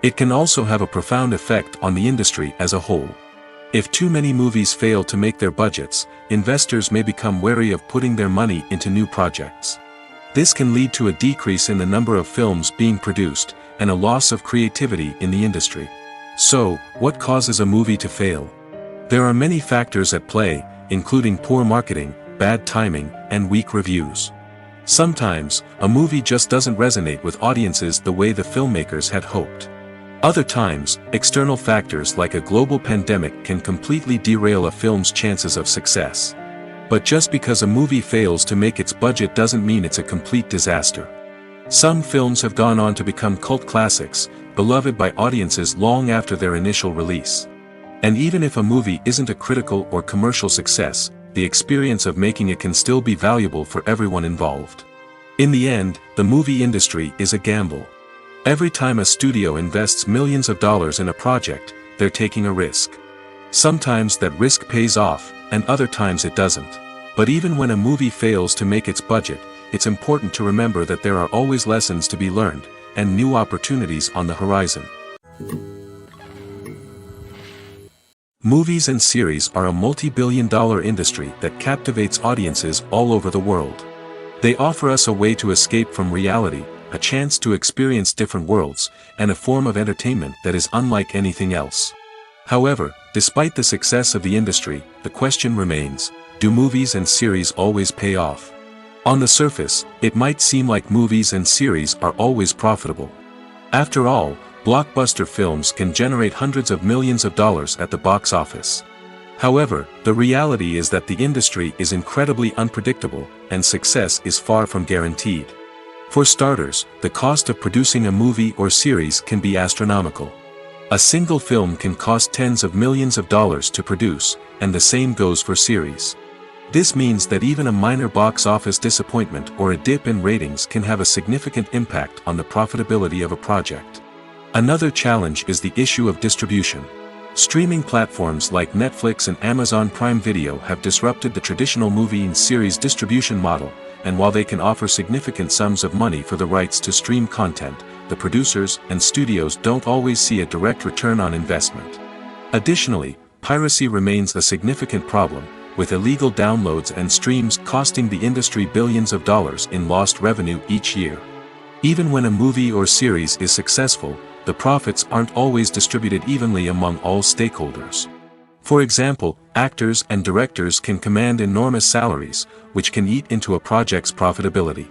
S1: It can also have a profound effect on the industry as a whole. If too many movies fail to make their budgets, investors may become wary of putting their money into new projects. This can lead to a decrease in the number of films being produced, and a loss of creativity in the industry. So, what causes a movie to fail? There are many factors at play, including poor marketing, bad timing, and weak reviews. Sometimes, a movie just doesn't resonate with audiences the way the filmmakers had hoped. Other times, external factors like a global pandemic can completely derail a film's chances of success. But just because a movie fails to make its budget doesn't mean it's a complete disaster. Some films have gone on to become cult classics, beloved by audiences long after their initial release. And even if a movie isn't a critical or commercial success, the experience of making it can still be valuable for everyone involved. In the end, the movie industry is a gamble. Every time a studio invests millions of dollars in a project, they're taking a risk. Sometimes that risk pays off, and other times it doesn't. But even when a movie fails to make its budget, it's important to remember that there are always lessons to be learned, and new opportunities on the horizon. Movies and series are a multi-billion-dollar industry that captivates audiences all over the world. They offer us a way to escape from reality, a chance to experience different worlds, and a form of entertainment that is unlike anything else. However, despite the success of the industry, the question remains, do movies and series always pay off? On the surface, it might seem like movies and series are always profitable. After all, blockbuster films can generate hundreds of millions of dollars at the box office. However, the reality is that the industry is incredibly unpredictable, and success is far from guaranteed. For starters, the cost of producing a movie or series can be astronomical. A single film can cost tens of millions of dollars to produce, and the same goes for series. This means that even a minor box office disappointment or a dip in ratings can have a significant impact on the profitability of a project. Another challenge is the issue of distribution. Streaming platforms like Netflix and Amazon Prime Video have disrupted the traditional movie and series distribution model, and while they can offer significant sums of money for the rights to stream content, the producers and studios don't always see a direct return on investment. Additionally, piracy remains a significant problem, with illegal downloads and streams costing the industry billions of dollars in lost revenue each year. Even when a movie or series is successful, the profits aren't always distributed evenly among all stakeholders. For example, actors and directors can command enormous salaries, which can eat into a project's profitability.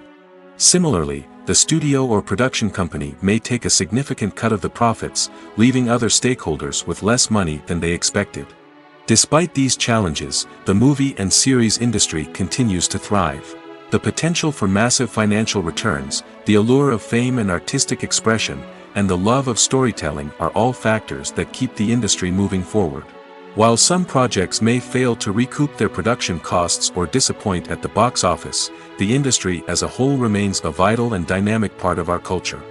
S1: Similarly, the studio or production company may take a significant cut of the profits, leaving other stakeholders with less money than they expected. Despite these challenges, the movie and series industry continues to thrive. The potential for massive financial returns, the allure of fame and artistic expression, and the love of storytelling are all factors that keep the industry moving forward. While some projects may fail to recoup their production costs or disappoint at the box office, the industry as a whole remains a vital and dynamic part of our culture.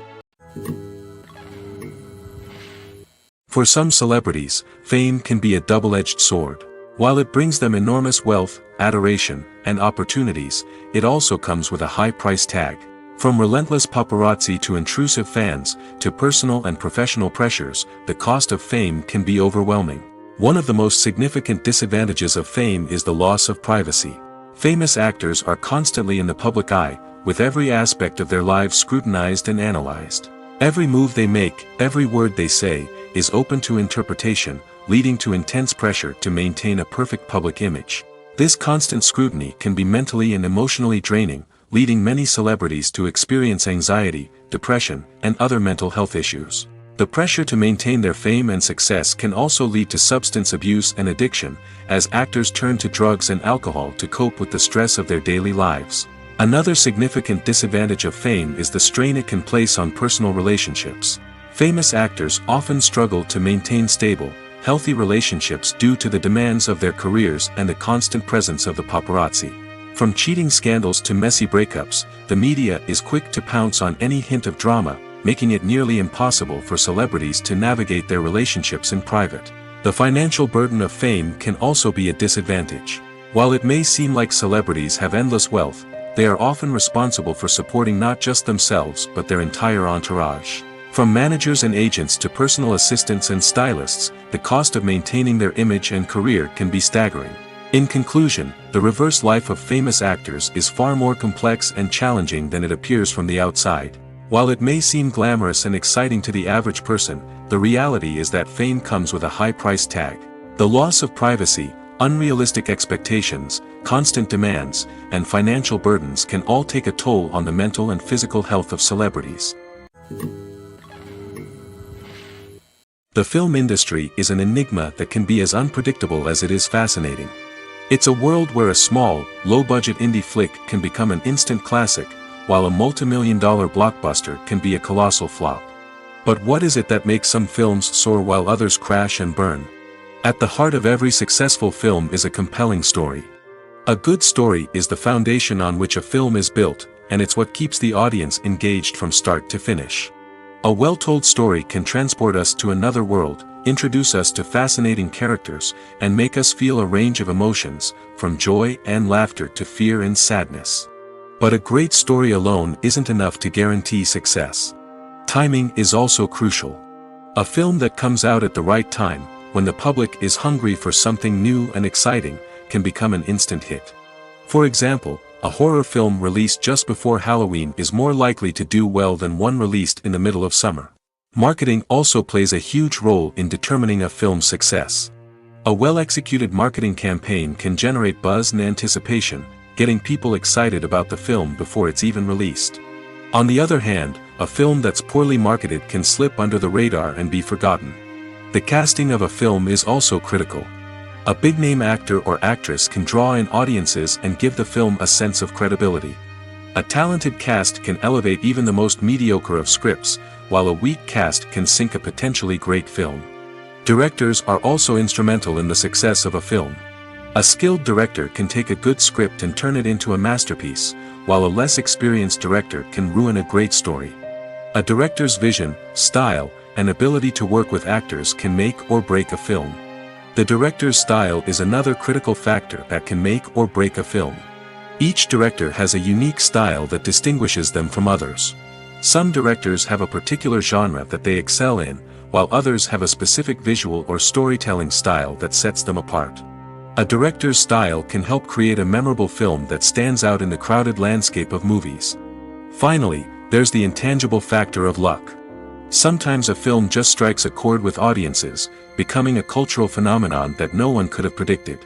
S1: For some celebrities, fame can be a double-edged sword. While it brings them enormous wealth, adoration, and opportunities, it also comes with a high price tag. From relentless paparazzi to intrusive fans, to personal and professional pressures, the cost of fame can be overwhelming. One of the most significant disadvantages of fame is the loss of privacy. Famous actors are constantly in the public eye, with every aspect of their lives scrutinized and analyzed. Every move they make, every word they say, is open to interpretation, leading to intense pressure to maintain a perfect public image. This constant scrutiny can be mentally and emotionally draining, leading many celebrities to experience anxiety, depression, and other mental health issues. The pressure to maintain their fame and success can also lead to substance abuse and addiction, as actors turn to drugs and alcohol to cope with the stress of their daily lives. Another significant disadvantage of fame is the strain it can place on personal relationships. Famous actors often struggle to maintain stable, healthy relationships due to the demands of their careers and the constant presence of the paparazzi. From cheating scandals to messy breakups, the media is quick to pounce on any hint of drama, making it nearly impossible for celebrities to navigate their relationships in private. The financial burden of fame can also be a disadvantage. While it may seem like celebrities have endless wealth, they are often responsible for supporting not just themselves but their entire entourage. From managers and agents to personal assistants and stylists, the cost of maintaining their image and career can be staggering. In conclusion, the reverse life of famous actors is far more complex and challenging than it appears from the outside. While it may seem glamorous and exciting to the average person, the reality is that fame comes with a high price tag. The loss of privacy, unrealistic expectations, constant demands, and financial burdens can all take a toll on the mental and physical health of celebrities. The film industry is an enigma that can be as unpredictable as it is fascinating. It's a world where a small, low-budget indie flick can become an instant classic, while a multi-million-dollar blockbuster can be a colossal flop. But what is it that makes some films soar while others crash and burn? At the heart of every successful film is a compelling story. A good story is the foundation on which a film is built, and it's what keeps the audience engaged from start to finish. A well-told story can transport us to another world, introduce us to fascinating characters, and make us feel a range of emotions, from joy and laughter to fear and sadness. But a great story alone isn't enough to guarantee success. Timing is also crucial. A film that comes out at the right time, when the public is hungry for something new and exciting, can become an instant hit. For example, a horror film released just before Halloween is more likely to do well than one released in the middle of summer. Marketing also plays a huge role in determining a film's success. A well-executed marketing campaign can generate buzz and anticipation, getting people excited about the film before it's even released. On the other hand, a film that's poorly marketed can slip under the radar and be forgotten. The casting of a film is also critical. A big-name actor or actress can draw in audiences and give the film a sense of credibility. A talented cast can elevate even the most mediocre of scripts, while a weak cast can sink a potentially great film. Directors are also instrumental in the success of a film. A skilled director can take a good script and turn it into a masterpiece, while a less experienced director can ruin a great story. A director's vision, style, and ability to work with actors can make or break a film. The director's style is another critical factor that can make or break a film. Each director has a unique style that distinguishes them from others. Some directors have a particular genre that they excel in, while others have a specific visual or storytelling style that sets them apart. A director's style can help create a memorable film that stands out in the crowded landscape of movies. Finally, there's the intangible factor of luck. Sometimes a film just strikes a chord with audiences, becoming a cultural phenomenon that no one could have predicted.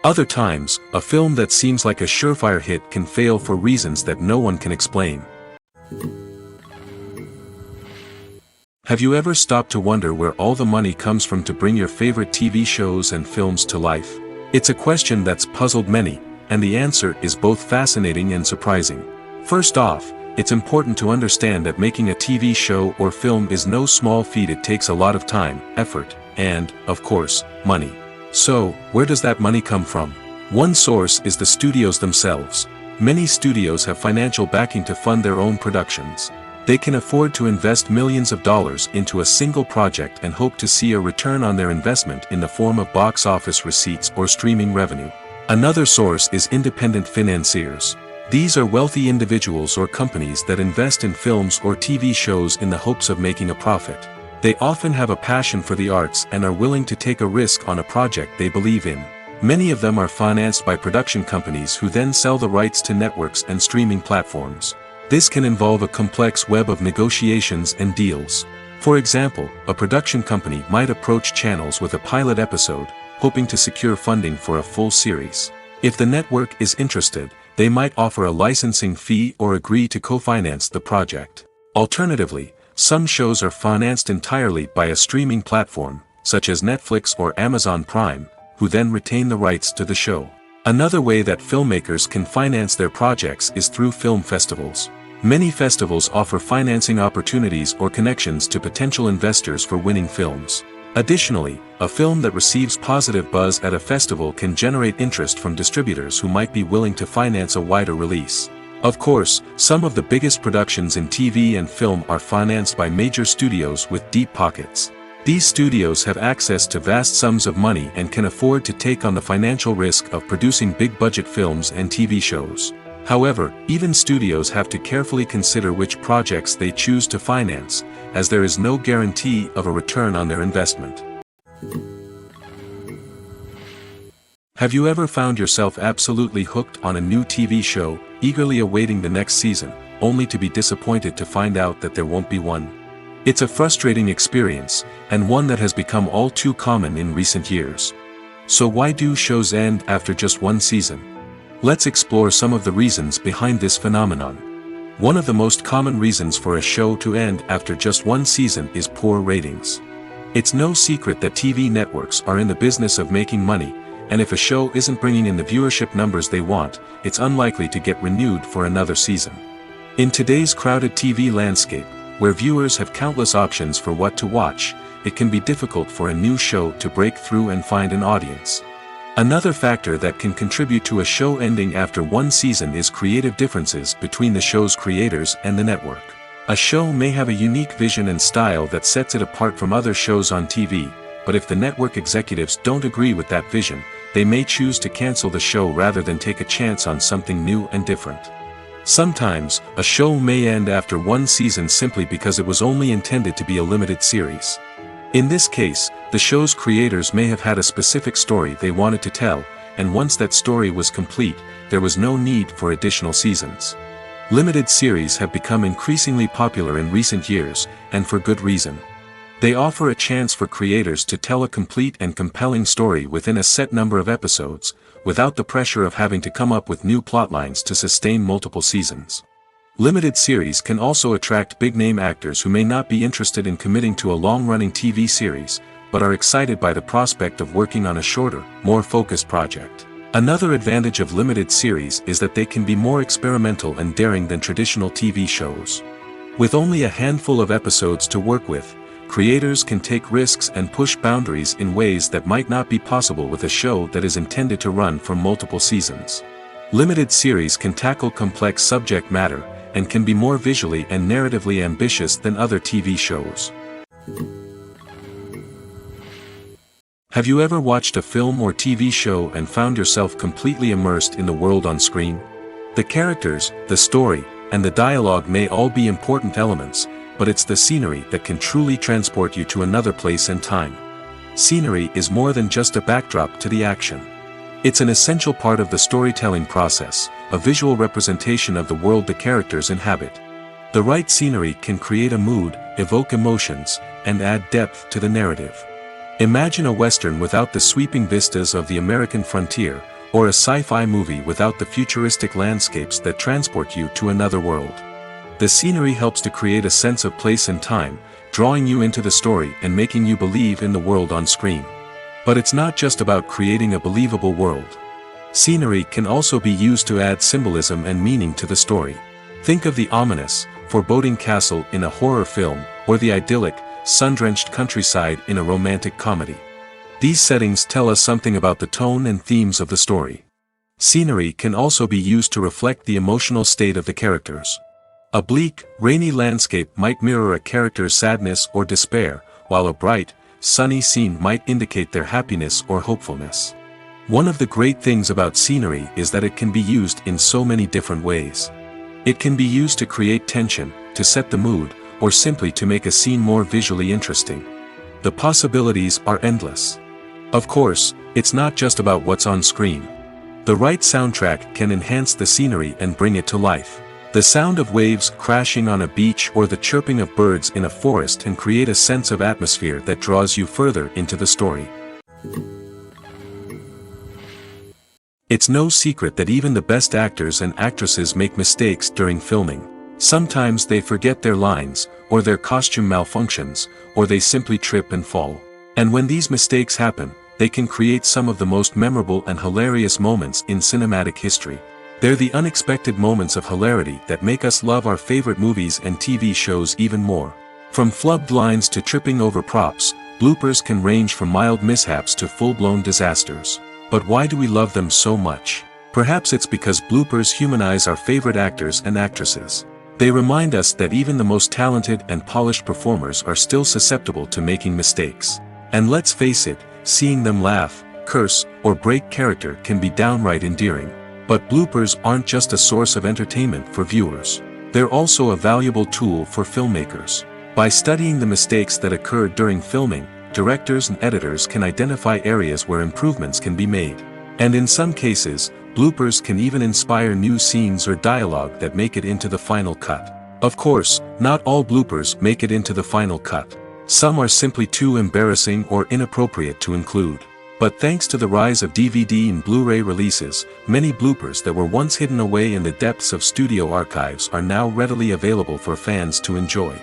S1: Other times, a film that seems like a surefire hit can fail for reasons that no one can explain. Have you ever stopped to wonder where all the money comes from to bring your favorite TV shows and films to life? It's a question that's puzzled many, and the answer is both fascinating and surprising. First off, it's important to understand that making a TV show or film is no small feat. It takes a lot of time, effort, and, of course, money. So, where does that money come from? One source is the studios themselves. Many studios have financial backing to fund their own productions. They can afford to invest millions of dollars into a single project and hope to see a return on their investment in the form of box office receipts or streaming revenue. Another source is independent financiers. These are wealthy individuals or companies that invest in films or TV shows in the hopes of making a profit. They often have a passion for the arts and are willing to take a risk on a project they believe in. Many of them are financed by production companies who then sell the rights to networks and streaming platforms. This can involve a complex web of negotiations and deals. For example, a production company might approach channels with a pilot episode, hoping to secure funding for a full series. If the network is interested, they might offer a licensing fee or agree to co-finance the project. Alternatively, some shows are financed entirely by a streaming platform, such as Netflix or Amazon Prime, who then retain the rights to the show. Another way that filmmakers can finance their projects is through film festivals. Many festivals offer financing opportunities or connections to potential investors for winning films. Additionally, a film that receives positive buzz at a festival can generate interest from distributors who might be willing to finance a wider release. Of course, some of the biggest productions in TV and film are financed by major studios with deep pockets. These studios have access to vast sums of money and can afford to take on the financial risk of producing big-budget films and TV shows. However, even studios have to carefully consider which projects they choose to finance, as there is no guarantee of a return on their investment. Have you ever found yourself absolutely hooked on a new TV show, eagerly awaiting the next season, only to be disappointed to find out that there won't be one? It's a frustrating experience, and one that has become all too common in recent years. So why do shows end after just one season? Let's explore some of the reasons behind this phenomenon. One of the most common reasons for a show to end after just one season is poor ratings. It's no secret that TV networks are in the business of making money, and if a show isn't bringing in the viewership numbers they want, it's unlikely to get renewed for another season. In today's crowded TV landscape, where viewers have countless options for what to watch, it can be difficult for a new show to break through and find an audience. Another factor that can contribute to a show ending after one season is creative differences between the show's creators and the network. A show may have a unique vision and style that sets it apart from other shows on TV, but if the network executives don't agree with that vision, they may choose to cancel the show rather than take a chance on something new and different. Sometimes, a show may end after one season simply because it was only intended to be a limited series. In this case, the show's creators may have had a specific story they wanted to tell, and once that story was complete, there was no need for additional seasons. Limited series have become increasingly popular in recent years, and for good reason. They offer a chance for creators to tell a complete and compelling story within a set number of episodes, without the pressure of having to come up with new plotlines to sustain multiple seasons. Limited series can also attract big-name actors who may not be interested in committing to a long-running TV series, but are excited by the prospect of working on a shorter, more focused project. Another advantage of limited series is that they can be more experimental and daring than traditional TV shows. With only a handful of episodes to work with, creators can take risks and push boundaries in ways that might not be possible with a show that is intended to run for multiple seasons. Limited series can tackle complex subject matter, and can be more visually and narratively ambitious than other TV shows. Have you ever watched a film or TV show and found yourself completely immersed in the world on screen? The characters, the story, and the dialogue may all be important elements, but it's the scenery that can truly transport you to another place and time. Scenery is more than just a backdrop to the action. It's an essential part of the storytelling process, a visual representation of the world the characters inhabit. The right scenery can create a mood, evoke emotions, and add depth to the narrative. Imagine a Western without the sweeping vistas of the American frontier, or a sci-fi movie without the futuristic landscapes that transport you to another world. The scenery helps to create a sense of place and time, drawing you into the story and making you believe in the world on screen. But it's not just about creating a believable world. Scenery can also be used to add symbolism and meaning to the story. Think of the ominous, foreboding castle in a horror film, or the idyllic, sun-drenched countryside in a romantic comedy. These settings tell us something about the tone and themes of the story. Scenery can also be used to reflect the emotional state of the characters. A bleak, rainy landscape might mirror a character's sadness or despair, while a bright, sunny scene might indicate their happiness or hopefulness. One of the great things about scenery is that it can be used in so many different ways. It can be used to create tension, to set the mood, or simply to make a scene more visually interesting. The possibilities are endless. Of course, it's not just about what's on screen. The right soundtrack can enhance the scenery and bring it to life. The sound of waves crashing on a beach or the chirping of birds in a forest can create a sense of atmosphere that draws you further into the story. It's no secret that even the best actors and actresses make mistakes during filming. Sometimes they forget their lines, or their costume malfunctions, or they simply trip and fall. And when these mistakes happen, they can create some of the most memorable and hilarious moments in cinematic history. They're the unexpected moments of hilarity that make us love our favorite movies and TV shows even more. From flubbed lines to tripping over props, bloopers can range from mild mishaps to full-blown disasters. But why do we love them so much? Perhaps it's because bloopers humanize our favorite actors and actresses. They remind us that even the most talented and polished performers are still susceptible to making mistakes. And let's face it, seeing them laugh, curse, or break character can be downright endearing. But bloopers aren't just a source of entertainment for viewers. They're also a valuable tool for filmmakers. By studying the mistakes that occurred during filming, directors and editors can identify areas where improvements can be made. And in some cases, bloopers can even inspire new scenes or dialogue that make it into the final cut. Of course, not all bloopers make it into the final cut. Some are simply too embarrassing or inappropriate to include. But thanks to the rise of DVD and Blu-ray releases, many bloopers that were once hidden away in the depths of studio archives are now readily available for fans to enjoy.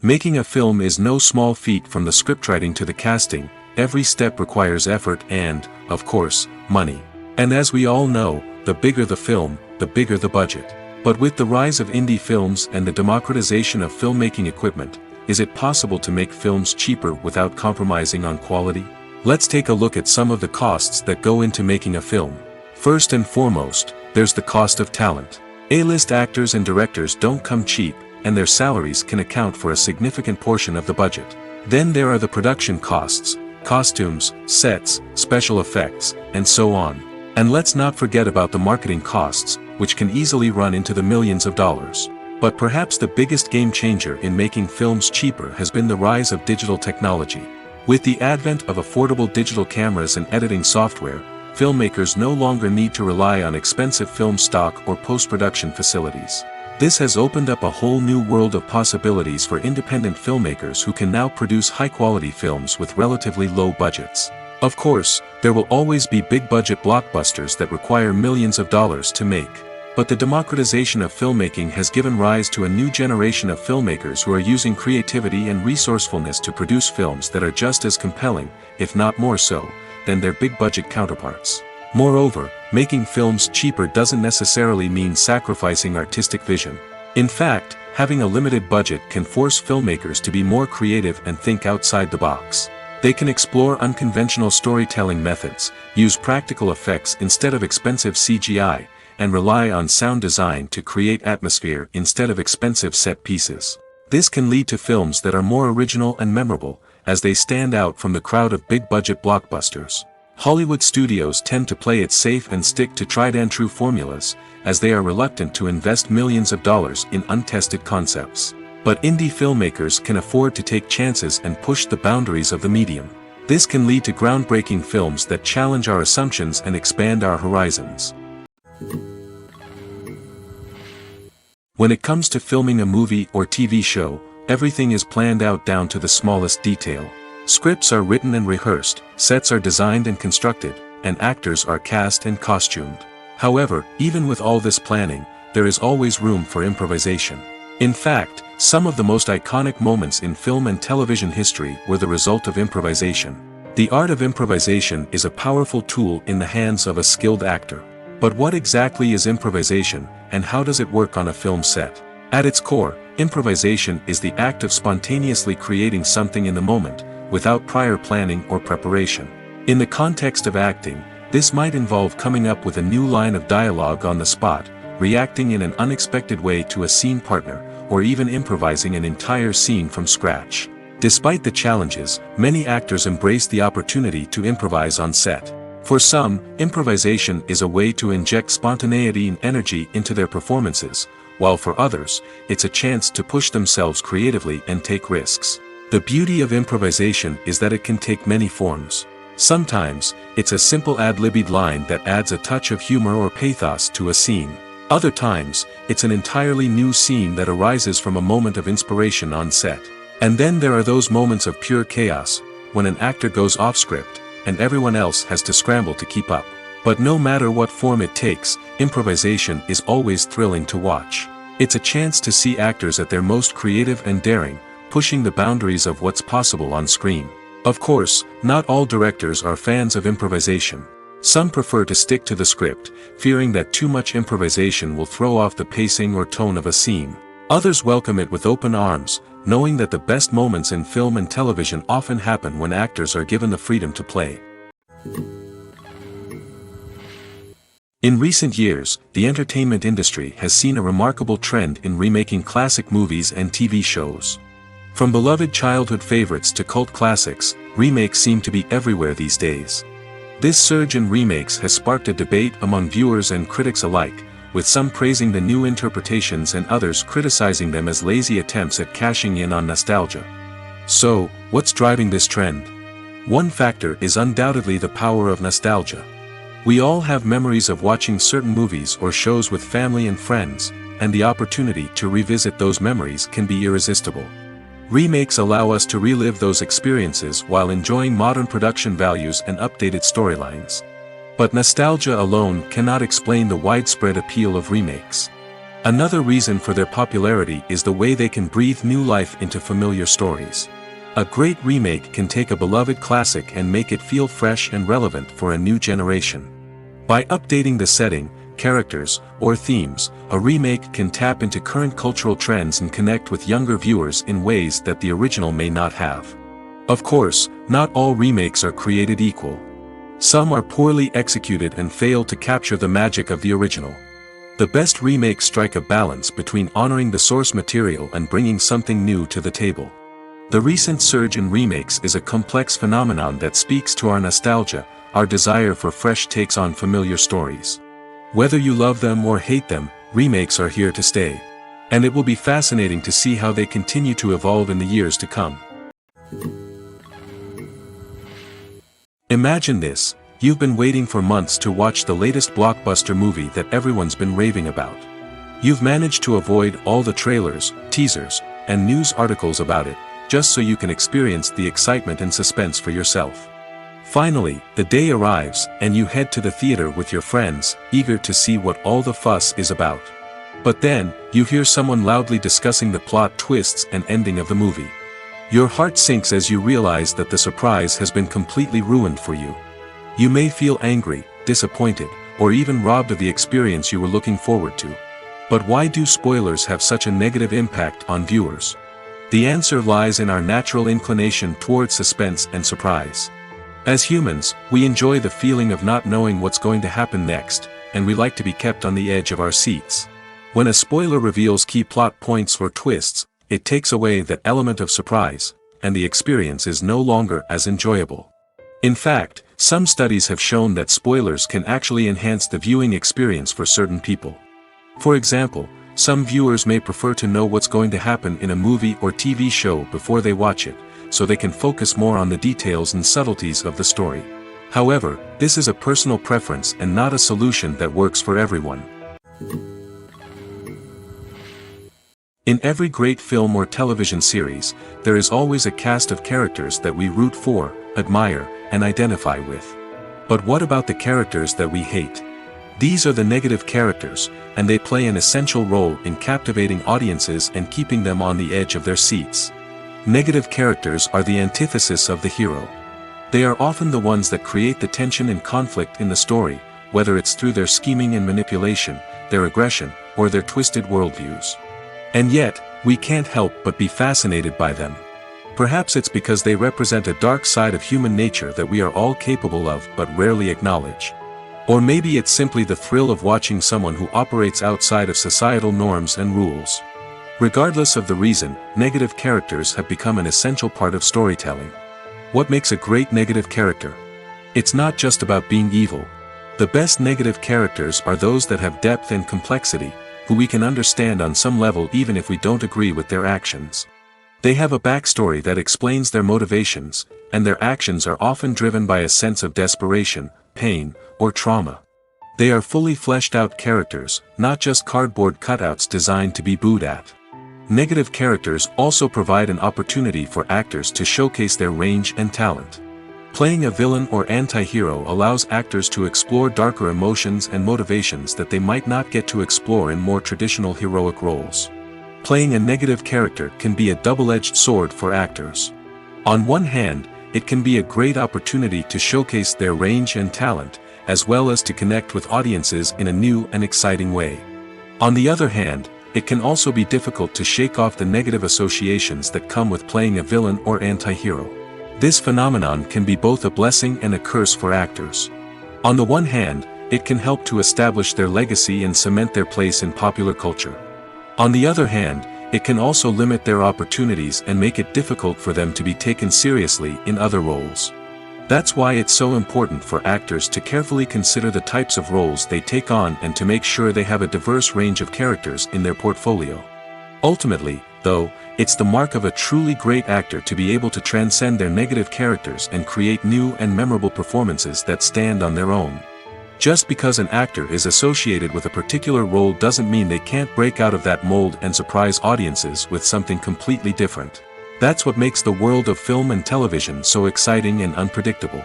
S1: Making a film is no small feat. From the scriptwriting to the casting, every step requires effort and, of course, money. And as we all know, the bigger the film, the bigger the budget. But with the rise of indie films and the democratization of filmmaking equipment, is it possible to make films cheaper without compromising on quality? Let's take a look at some of the costs that go into making a film. First and foremost, there's the cost of talent. A-list actors and directors don't come cheap, and their salaries can account for a significant portion of the budget. Then there are the production costs, costumes, sets, special effects, and so on. And let's not forget about the marketing costs, which can easily run into the millions of dollars. But perhaps the biggest game changer in making films cheaper has been the rise of digital technology. With the advent of affordable digital cameras and editing software, filmmakers no longer need to rely on expensive film stock or post-production facilities. This has opened up a whole new world of possibilities for independent filmmakers who can now produce high-quality films with relatively low budgets. Of course, there will always be big-budget blockbusters that require millions of dollars to make. But the democratization of filmmaking has given rise to a new generation of filmmakers who are using creativity and resourcefulness to produce films that are just as compelling, if not more so, than their big-budget counterparts. Moreover, making films cheaper doesn't necessarily mean sacrificing artistic vision. In fact, having a limited budget can force filmmakers to be more creative and think outside the box. They can explore unconventional storytelling methods, use practical effects instead of expensive CGI, and rely on sound design to create atmosphere instead of expensive set pieces. This can lead to films that are more original and memorable, as they stand out from the crowd of big-budget blockbusters. Hollywood studios tend to play it safe and stick to tried-and-true formulas, as they are reluctant to invest millions of dollars in untested concepts. But indie filmmakers can afford to take chances and push the boundaries of the medium. This can lead to groundbreaking films that challenge our assumptions and expand our horizons. When it comes to filming a movie or TV show, everything is planned out down to the smallest detail. Scripts are written and rehearsed, sets are designed and constructed, and actors are cast and costumed. However, even with all this planning, there is always room for improvisation. In fact, some of the most iconic moments in film and television history were the result of improvisation. The art of improvisation is a powerful tool in the hands of a skilled actor. But what exactly is improvisation, and how does it work on a film set? At its core, improvisation is the act of spontaneously creating something in the moment, without prior planning or preparation. In the context of acting, This might involve coming up with a new line of dialogue on the spot, reacting in an unexpected way to a scene partner, or even improvising an entire scene from scratch. Despite the challenges, many actors embrace the opportunity to improvise on set. For some, improvisation is a way to inject spontaneity and energy into their performances, while for others, it's a chance to push themselves creatively and take risks. The beauty of improvisation is that it can take many forms. Sometimes, it's a simple ad-libbed line that adds a touch of humor or pathos to a scene. Other times, it's an entirely new scene that arises from a moment of inspiration on set. And then there are those moments of pure chaos, when an actor goes off script, and everyone else has to scramble to keep up. But no matter what form it takes, improvisation is always thrilling to watch. It's a chance to see actors at their most creative and daring, pushing the boundaries of what's possible on screen. Of course, not all directors are fans of improvisation. Some prefer to stick to the script, fearing that too much improvisation will throw off the pacing or tone of a scene. Others welcome it with open arms, knowing that the best moments in film and television often happen when actors are given the freedom to play. In recent years, the entertainment industry has seen a remarkable trend in remaking classic movies and TV shows. From beloved childhood favorites to cult classics, remakes seem to be everywhere these days. This surge in remakes has sparked a debate among viewers and critics alike, with some praising the new interpretations and others criticizing them as lazy attempts at cashing in on nostalgia. So, what's driving this trend? One factor is undoubtedly the power of nostalgia. We all have memories of watching certain movies or shows with family and friends, and the opportunity to revisit those memories can be irresistible. Remakes allow us to relive those experiences while enjoying modern production values and updated storylines. But nostalgia alone cannot explain the widespread appeal of remakes. Another reason for their popularity is the way they can breathe new life into familiar stories. A great remake can take a beloved classic and make it feel fresh and relevant for a new generation. By updating the setting, characters, or themes, a remake can tap into current cultural trends and connect with younger viewers in ways that the original may not have. Of course, not all remakes are created equal. Some are poorly executed and fail to capture the magic of the original. The best remakes strike a balance between honoring the source material and bringing something new to the table. The recent surge in remakes is a complex phenomenon that speaks to our nostalgia, our desire for fresh takes on familiar stories. Whether you love them or hate them, remakes are here to stay. And it will be fascinating to see how they continue to evolve in the years to come. Imagine this: you've been waiting for months to watch the latest blockbuster movie that everyone's been raving about. You've managed to avoid all the trailers, teasers, and news articles about it, just so you can experience the excitement and suspense for yourself. Finally, the day arrives, and you head to the theater with your friends, eager to see what all the fuss is about. But then, you hear someone loudly discussing the plot twists and ending of the movie. Your heart sinks as you realize that the surprise has been completely ruined for you. You may feel angry, disappointed, or even robbed of the experience you were looking forward to. But why do spoilers have such a negative impact on viewers? The answer lies in our natural inclination toward suspense and surprise. As humans, we enjoy the feeling of not knowing what's going to happen next, and we like to be kept on the edge of our seats. When a spoiler reveals key plot points or twists, it takes away that element of surprise, and the experience is no longer as enjoyable. In fact, some studies have shown that spoilers can actually enhance the viewing experience for certain people. For example, some viewers may prefer to know what's going to happen in a movie or TV show before they watch it, so they can focus more on the details and subtleties of the story. However, this is a personal preference and not a solution that works for everyone. In every great film or television series, there is always a cast of characters that we root for, admire, and identify with. But what about the characters that we hate? These are the negative characters, and they play an essential role in captivating audiences and keeping them on the edge of their seats. Negative characters are the antithesis of the hero. They are often the ones that create the tension and conflict in the story, whether it's through their scheming and manipulation, their aggression, or their twisted worldviews. And yet, we can't help but be fascinated by them. Perhaps it's because they represent a dark side of human nature that we are all capable of but rarely acknowledge. Or maybe it's simply the thrill of watching someone who operates outside of societal norms and rules. Regardless of the reason, negative characters have become an essential part of storytelling. What makes a great negative character? It's not just about being evil. The best negative characters are those that have depth and complexity, who we can understand on some level even if we don't agree with their actions. They have a backstory that explains their motivations, and their actions are often driven by a sense of desperation, pain, or trauma. They are fully fleshed out characters, not just cardboard cutouts designed to be booed at. Negative characters also provide an opportunity for actors to showcase their range and talent. Playing a villain or anti-hero allows actors to explore darker emotions and motivations that they might not get to explore in more traditional heroic roles. Playing a negative character can be a double-edged sword for actors. On one hand, it can be a great opportunity to showcase their range and talent, as well as to connect with audiences in a new and exciting way. On the other hand, it can also be difficult to shake off the negative associations that come with playing a villain or anti-hero. This phenomenon can be both a blessing and a curse for actors. On the one hand, it can help to establish their legacy and cement their place in popular culture. On the other hand, it can also limit their opportunities and make it difficult for them to be taken seriously in other roles. That's why it's so important for actors to carefully consider the types of roles they take on and to make sure they have a diverse range of characters in their portfolio. Ultimately, though, it's the mark of a truly great actor to be able to transcend their negative characters and create new and memorable performances that stand on their own. Just because an actor is associated with a particular role doesn't mean they can't break out of that mold and surprise audiences with something completely different. That's what makes the world of film and television so exciting and unpredictable.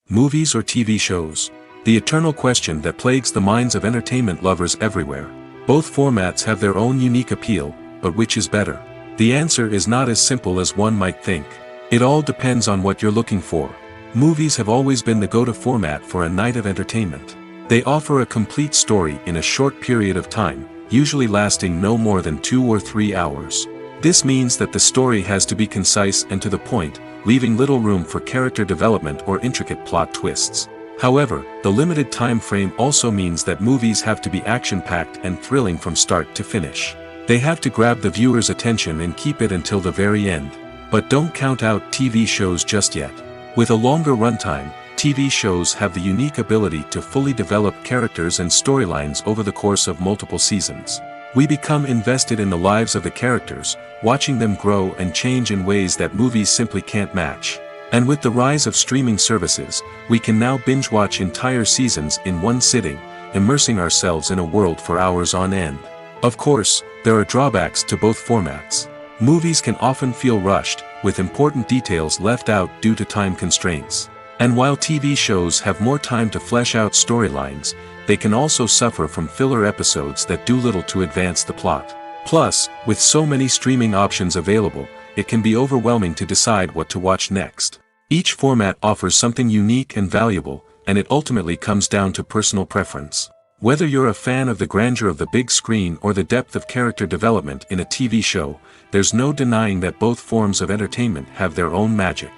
S1: Movies or TV shows? The eternal question that plagues the minds of entertainment lovers everywhere. Both formats have their own unique appeal, but which is better? The answer is not as simple as one might think. It all depends on what you're looking for. Movies have always been the go-to format for a night of entertainment. They offer a complete story in a short period of time, usually lasting no more than 2 or 3 hours. This means that the story has to be concise and to the point, leaving little room for character development or intricate plot twists. However, the limited time frame also means that movies have to be action-packed and thrilling from start to finish. They have to grab the viewer's attention and keep it until the very end. But don't count out TV shows just yet. With a longer runtime, TV shows have the unique ability to fully develop characters and storylines over the course of multiple seasons. We become invested in the lives of the characters, watching them grow and change in ways that movies simply can't match. And with the rise of streaming services, we can now binge-watch entire seasons in one sitting, immersing ourselves in a world for hours on end. Of course, there are drawbacks to both formats. Movies can often feel rushed, with important details left out due to time constraints. And while TV shows have more time to flesh out storylines, they can also suffer from filler episodes that do little to advance the plot. Plus, with so many streaming options available, it can be overwhelming to decide what to watch next. Each format offers something unique and valuable, and it ultimately comes down to personal preference. Whether you're a fan of the grandeur of the big screen or the depth of character development in a TV show, there's no denying that both forms of entertainment have their own magic.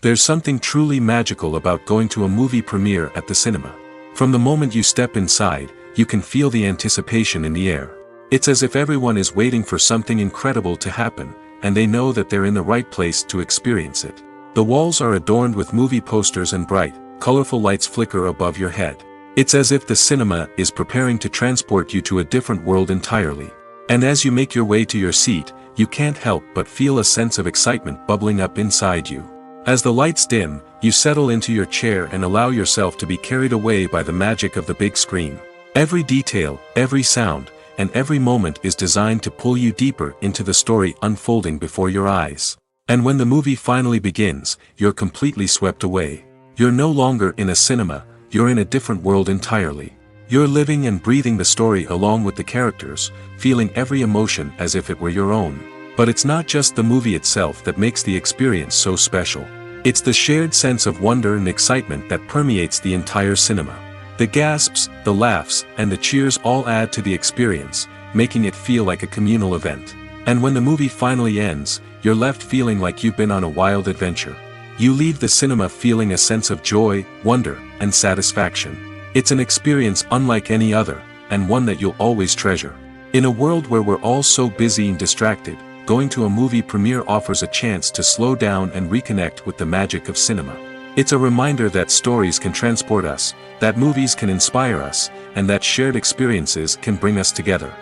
S1: There's something truly magical about going to a movie premiere at the cinema. From the moment you step inside, you can feel the anticipation in the air. It's as if everyone is waiting for something incredible to happen, and they know that they're in the right place to experience it. The walls are adorned with movie posters and bright, colorful lights flicker above your head. It's as if the cinema is preparing to transport you to a different world entirely. And as you make your way to your seat, you can't help but feel a sense of excitement bubbling up inside you. As the lights dim, you settle into your chair and allow yourself to be carried away by the magic of the big screen. Every detail, every sound, and every moment is designed to pull you deeper into the story unfolding before your eyes. And when the movie finally begins, you're completely swept away. You're no longer in a cinema, you're in a different world entirely. You're living and breathing the story along with the characters, feeling every emotion as if it were your own. But it's not just the movie itself that makes the experience so special. It's the shared sense of wonder and excitement that permeates the entire cinema. The gasps, the laughs, and the cheers all add to the experience, making it feel like a communal event. And when the movie finally ends, you're left feeling like you've been on a wild adventure. You leave the cinema feeling a sense of joy, wonder, and satisfaction. It's an experience unlike any other, and one that you'll always treasure. In a world where we're all so busy and distracted, going to a movie premiere offers a chance to slow down and reconnect with the magic of cinema. It's a reminder that stories can transport us, that movies can inspire us, and that shared experiences can bring us together.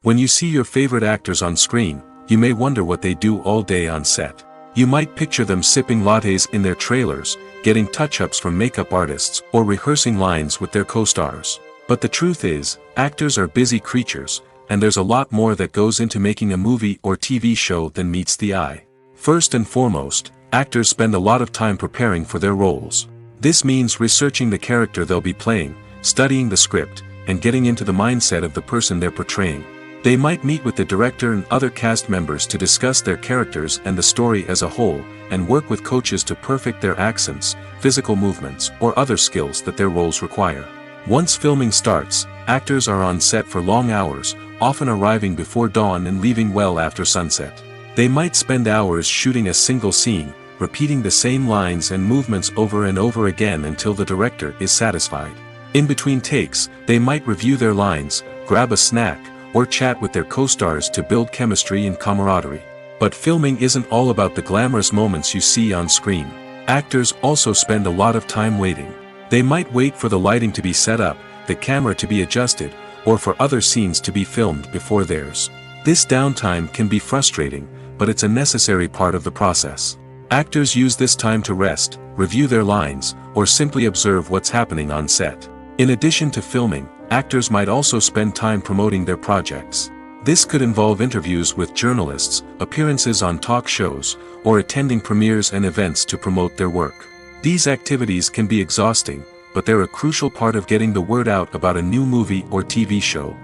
S1: When you see your favorite actors on screen, you may wonder what they do all day on set. You might picture them sipping lattes in their trailers, getting touch-ups from makeup artists, or rehearsing lines with their co-stars. But the truth is, actors are busy creatures, and there's a lot more that goes into making a movie or TV show than meets the eye. First and foremost, actors spend a lot of time preparing for their roles. This means researching the character they'll be playing, studying the script, and getting into the mindset of the person they're portraying. They might meet with the director and other cast members to discuss their characters and the story as a whole, and work with coaches to perfect their accents, physical movements, or other skills that their roles require. Once filming starts, actors are on set for long hours, often arriving before dawn and leaving well after sunset. They might spend hours shooting a single scene, repeating the same lines and movements over and over again until the director is satisfied. In between takes, they might review their lines, grab a snack, or chat with their co-stars to build chemistry and camaraderie. But filming isn't all about the glamorous moments you see on screen. Actors also spend a lot of time waiting. They might wait for the lighting to be set up, the camera to be adjusted, or for other scenes to be filmed before theirs. This downtime can be frustrating, but it's a necessary part of the process. Actors use this time to rest, review their lines, or simply observe what's happening on set. In addition to filming, actors might also spend time promoting their projects. This could involve interviews with journalists, appearances on talk shows, or attending premieres and events to promote their work. These activities can be exhausting, but they're a crucial part of getting the word out about a new movie or TV show.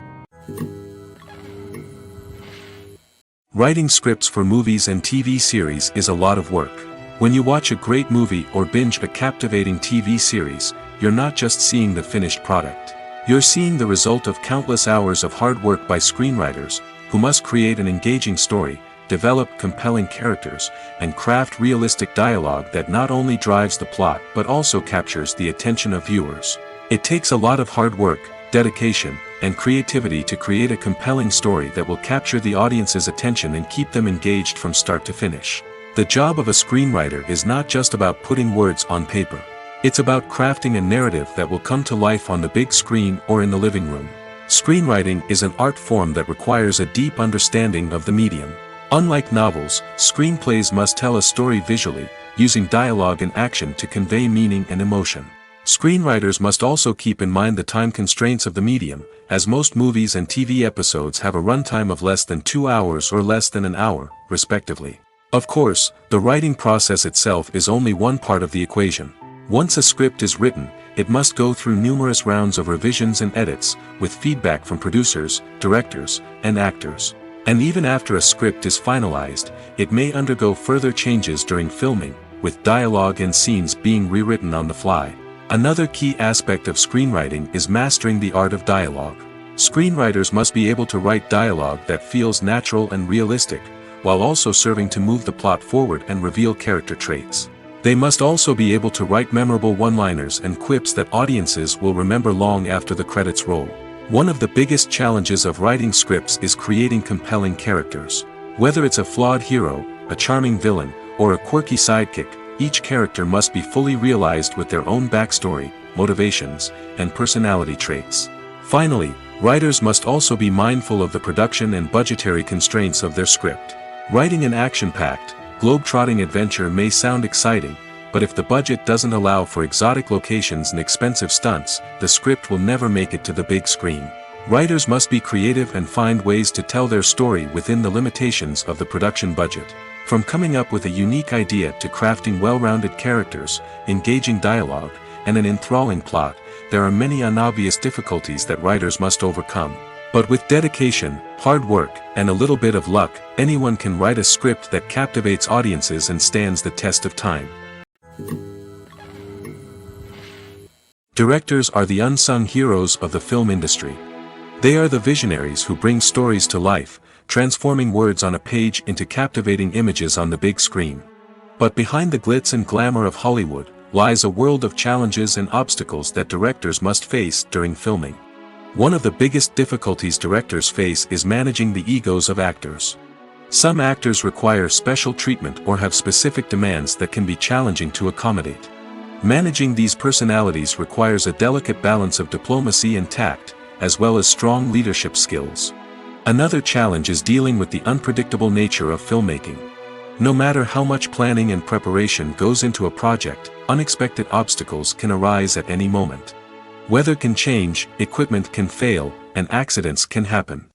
S1: Writing scripts for movies and TV series is a lot of work. When you watch a great movie or binge a captivating TV series, you're not just seeing the finished product. You're seeing the result of countless hours of hard work by screenwriters, who must create an engaging story, develop compelling characters, and craft realistic dialogue that not only drives the plot but also captures the attention of viewers. It takes a lot of hard work, dedication, and creativity to create a compelling story that will capture the audience's attention and keep them engaged from start to finish. The job of a screenwriter is not just about putting words on paper. It's about crafting a narrative that will come to life on the big screen or in the living room. Screenwriting is an art form that requires a deep understanding of the medium. Unlike novels, screenplays must tell a story visually, using dialogue and action to convey meaning and emotion. Screenwriters must also keep in mind the time constraints of the medium, as most movies and TV episodes have a runtime of less than 2 hours or less than an hour, respectively. Of course, the writing process itself is only one part of the equation. Once a script is written, it must go through numerous rounds of revisions and edits, with feedback from producers, directors, and actors. And even after a script is finalized, it may undergo further changes during filming, with dialogue and scenes being rewritten on the fly. Another key aspect of screenwriting is mastering the art of dialogue. Screenwriters must be able to write dialogue that feels natural and realistic, while also serving to move the plot forward and reveal character traits. They must also be able to write memorable one-liners and quips that audiences will remember long after the credits roll. One of the biggest challenges of writing scripts is creating compelling characters. Whether it's a flawed hero, a charming villain, or a quirky sidekick, each character must be fully realized with their own backstory, motivations, and personality traits. Finally, writers must also be mindful of the production and budgetary constraints of their script. Writing an action-packed, globe-trotting adventure may sound exciting, but if the budget doesn't allow for exotic locations and expensive stunts, the script will never make it to the big screen. Writers must be creative and find ways to tell their story within the limitations of the production budget. From coming up with a unique idea to crafting well-rounded characters, engaging dialogue, and an enthralling plot, there are many unobvious difficulties that writers must overcome. But with dedication, hard work, and a little bit of luck, anyone can write a script that captivates audiences and stands the test of time. Directors are the unsung heroes of the film industry. They are the visionaries who bring stories to life, transforming words on a page into captivating images on the big screen. But behind the glitz and glamour of Hollywood lies a world of challenges and obstacles that directors must face during filming. One of the biggest difficulties directors face is managing the egos of actors. Some actors require special treatment or have specific demands that can be challenging to accommodate. Managing these personalities requires a delicate balance of diplomacy and tact, as well as strong leadership skills. Another challenge is dealing with the unpredictable nature of filmmaking. No matter how much planning and preparation goes into a project, unexpected obstacles can arise at any moment. Weather can change, equipment can fail, and accidents can happen.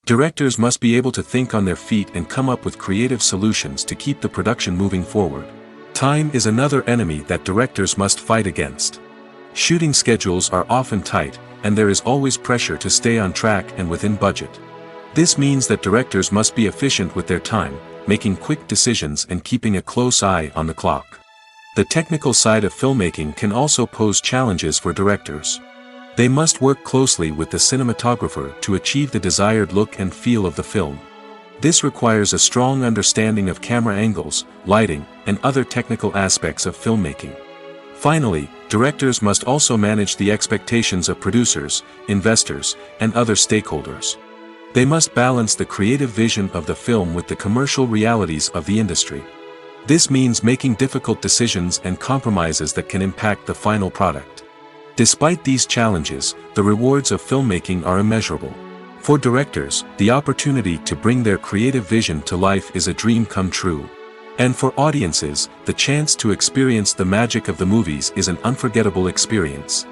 S1: Directors must be able to think on their feet and come up with creative solutions to keep the production moving forward. Time is another enemy that directors must fight against. Shooting schedules are often tight, and there is always pressure to stay on track and within budget. This means that directors must be efficient with their time, making quick decisions and keeping a close eye on the clock. The technical side of filmmaking can also pose challenges for directors. They must work closely with the cinematographer to achieve the desired look and feel of the film. This requires a strong understanding of camera angles, lighting, and other technical aspects of filmmaking. Finally, directors must also manage the expectations of producers, investors, and other stakeholders. They must balance the creative vision of the film with the commercial realities of the industry. This means making difficult decisions and compromises that can impact the final product. Despite these challenges, the rewards of filmmaking are immeasurable. For directors, the opportunity to bring their creative vision to life is a dream come true. And for audiences, the chance to experience the magic of the movies is an unforgettable experience.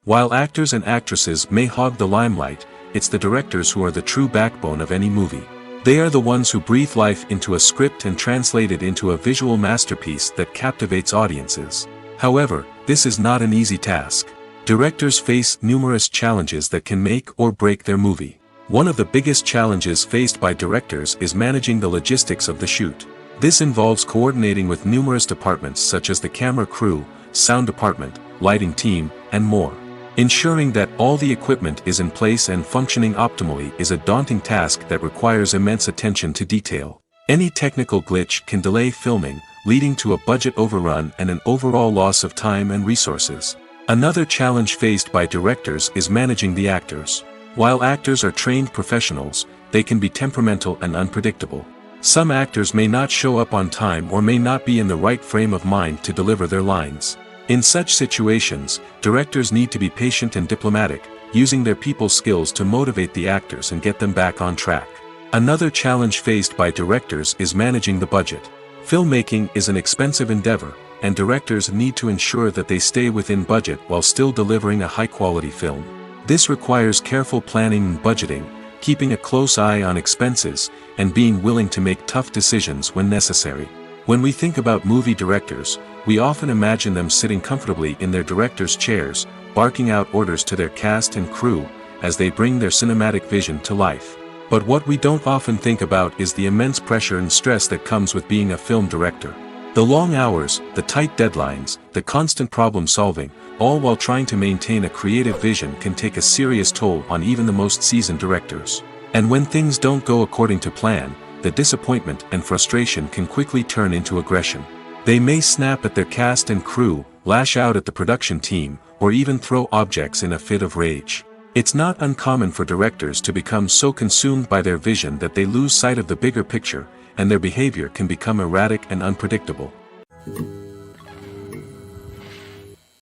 S1: While actors and actresses may hog the limelight, it's the directors who are the true backbone of any movie. They are the ones who breathe life into a script and translate it into a visual masterpiece that captivates audiences. However, this is not an easy task. Directors face numerous challenges that can make or break their movie. One of the biggest challenges faced by directors is managing the logistics of the shoot. This involves coordinating with numerous departments such as the camera crew, sound department, lighting team, and more. Ensuring that all the equipment is in place and functioning optimally is a daunting task that requires immense attention to detail. Any technical glitch can delay filming, leading to a budget overrun and an overall loss of time and resources. Another challenge faced by directors is managing the actors. While actors are trained professionals, they can be temperamental and unpredictable. Some actors may not show up on time or may not be in the right frame of mind to deliver their lines. In such situations, directors need to be patient and diplomatic, using their people skills to motivate the actors and get them back on track. Another challenge faced by directors is managing the budget. Filmmaking is an expensive endeavor, and directors need to ensure that they stay within budget while still delivering a high-quality film. This requires careful planning and budgeting, keeping a close eye on expenses, and being willing to make tough decisions when necessary. When we think about movie directors, we often imagine them sitting comfortably in their director's chairs, barking out orders to their cast and crew, as they bring their cinematic vision to life. But what we don't often think about is the immense pressure and stress that comes with being a film director. The long hours, the tight deadlines, the constant problem solving, all while trying to maintain a creative vision can take a serious toll on even the most seasoned directors. And when things don't go according to plan, the disappointment and frustration can quickly turn into aggression. They may snap at their cast and crew, lash out at the production team, or even throw objects in a fit of rage. It's not uncommon for directors to become so consumed by their vision that they lose sight of the bigger picture, and their behavior can become erratic and unpredictable.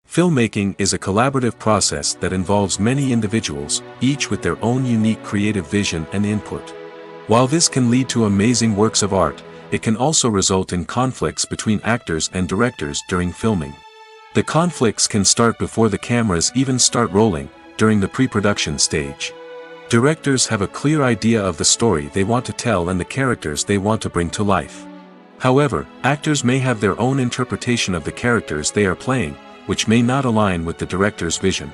S1: Filmmaking is a collaborative process that involves many individuals, each with their own unique creative vision and input. While this can lead to amazing works of art, it can also result in conflicts between actors and directors during filming. The conflicts can start before the cameras even start rolling, during the pre-production stage. Directors have a clear idea of the story they want to tell and the characters they want to bring to life. However, actors may have their own interpretation of the characters they are playing, which may not align with the director's vision.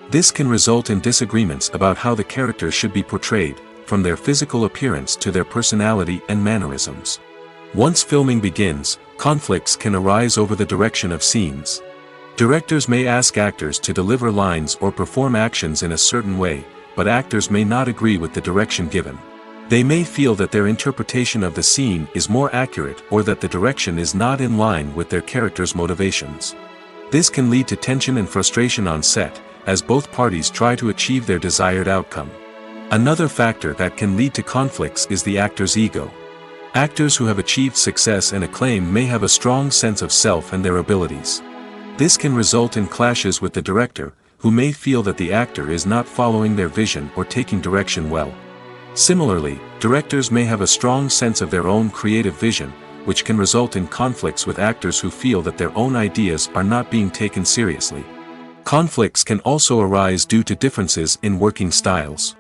S1: This can result in disagreements about how the characters should be portrayed, from their physical appearance to their personality and mannerisms. Once filming begins, conflicts can arise over the direction of scenes. Directors may ask actors to deliver lines or perform actions in a certain way, but actors may not agree with the direction given. They may feel that their interpretation of the scene is more accurate or that the direction is not in line with their character's motivations. This can lead to tension and frustration on set, as both parties try to achieve their desired outcome. Another factor that can lead to conflicts is the actor's ego. Actors who have achieved success and acclaim may have a strong sense of self and their abilities. This can result in clashes with the director, who may feel that the actor is not following their vision or taking direction well. Similarly, directors may have a strong sense of their own creative vision, which can result in conflicts with actors who feel that their own ideas are not being taken seriously. Conflicts can also arise due to differences in working styles.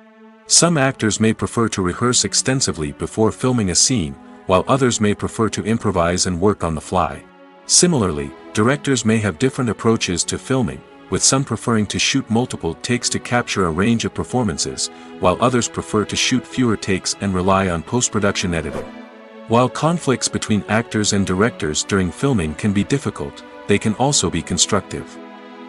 S1: Some actors may prefer to rehearse extensively before filming a scene, while others may prefer to improvise and work on the fly. Similarly, directors may have different approaches to filming, with some preferring to shoot multiple takes to capture a range of performances, while others prefer to shoot fewer takes and rely on post-production editing. While conflicts between actors and directors during filming can be difficult, they can also be constructive.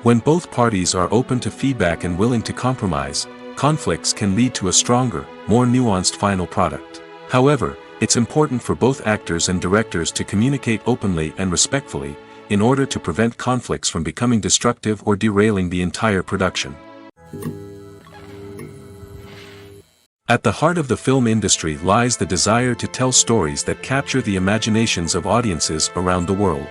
S1: When both parties are open to feedback and willing to compromise, conflicts can lead to a stronger, more nuanced final product. However, it's important for both actors and directors to communicate openly and respectfully, in order to prevent conflicts from becoming destructive or derailing the entire production. At the heart of the film industry lies the desire to tell stories that capture the imaginations of audiences around the world.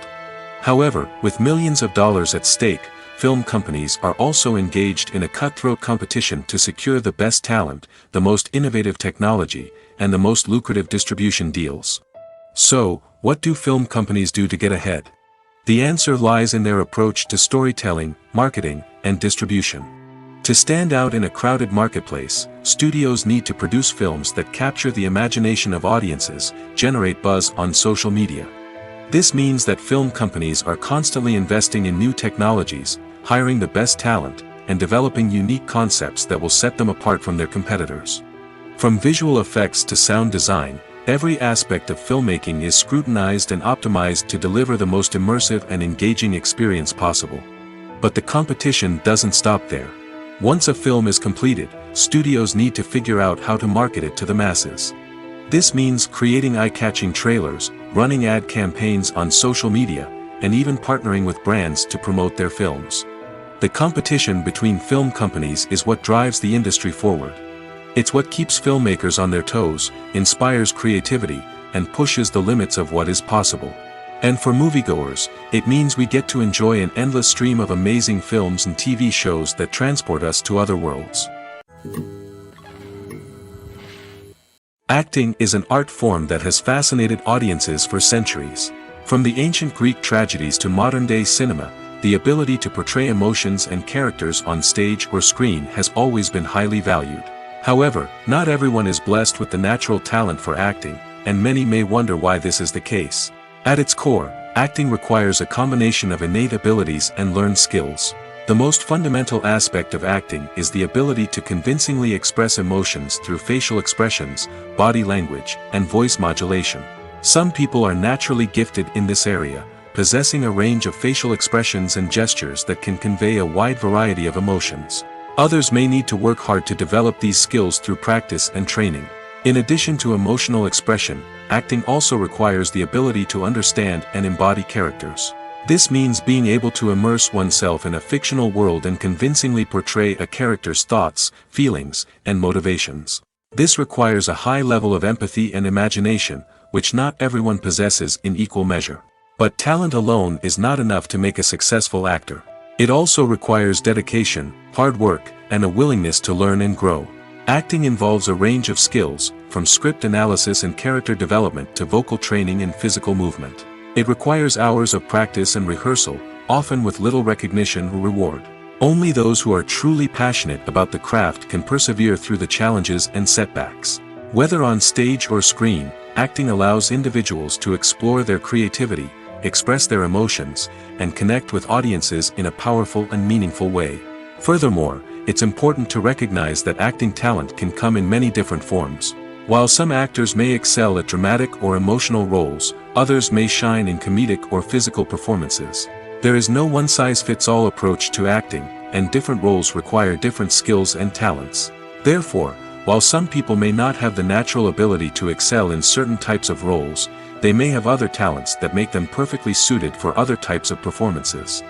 S1: However, with millions of dollars at stake, film companies are also engaged in a cutthroat competition to secure the best talent, the most innovative technology, and the most lucrative distribution deals. So, what do film companies do to get ahead? The answer lies in their approach to storytelling, marketing, and distribution. To stand out in a crowded marketplace, studios need to produce films that capture the imagination of audiences, generate buzz on social media. This means that film companies are constantly investing in new technologies, hiring the best talent, and developing unique concepts that will set them apart from their competitors. From visual effects to sound design, every aspect of filmmaking is scrutinized and optimized to deliver the most immersive and engaging experience possible. But the competition doesn't stop there. Once a film is completed, studios need to figure out how to market it to the masses. This means creating eye-catching trailers, running ad campaigns on social media, and even partnering with brands to promote their films. The competition between film companies is what drives the industry forward. It's what keeps filmmakers on their toes, inspires creativity, and pushes the limits of what is possible. And for moviegoers, it means we get to enjoy an endless stream of amazing films and TV shows that transport us to other worlds. Acting is an art form that has fascinated audiences for centuries. From the ancient Greek tragedies to modern-day cinema, the ability to portray emotions and characters on stage or screen has always been highly valued. However, not everyone is blessed with the natural talent for acting, and many may wonder why this is the case. At its core, acting requires a combination of innate abilities and learned skills. The most fundamental aspect of acting is the ability to convincingly express emotions through facial expressions, body language, and voice modulation. Some people are naturally gifted in this area, possessing a range of facial expressions and gestures that can convey a wide variety of emotions. Others may need to work hard to develop these skills through practice and training. In addition to emotional expression, acting also requires the ability to understand and embody characters. This means being able to immerse oneself in a fictional world and convincingly portray a character's thoughts, feelings, and motivations. This requires a high level of empathy and imagination, which not everyone possesses in equal measure. But talent alone is not enough to make a successful actor. It also requires dedication, hard work, and a willingness to learn and grow. Acting involves a range of skills, from script analysis and character development to vocal training and physical movement. It requires hours of practice and rehearsal, often with little recognition or reward. Only those who are truly passionate about the craft can persevere through the challenges and setbacks. Whether on stage or screen, acting allows individuals to explore their creativity, express their emotions, and connect with audiences in a powerful and meaningful way. Furthermore, it's important to recognize that acting talent can come in many different forms. While some actors may excel at dramatic or emotional roles, others may shine in comedic or physical performances. There is no one-size-fits-all approach to acting, and different roles require different skills and talents. Therefore, while some people may not have the natural ability to excel in certain types of roles, they may have other talents that make them perfectly suited for other types of performances.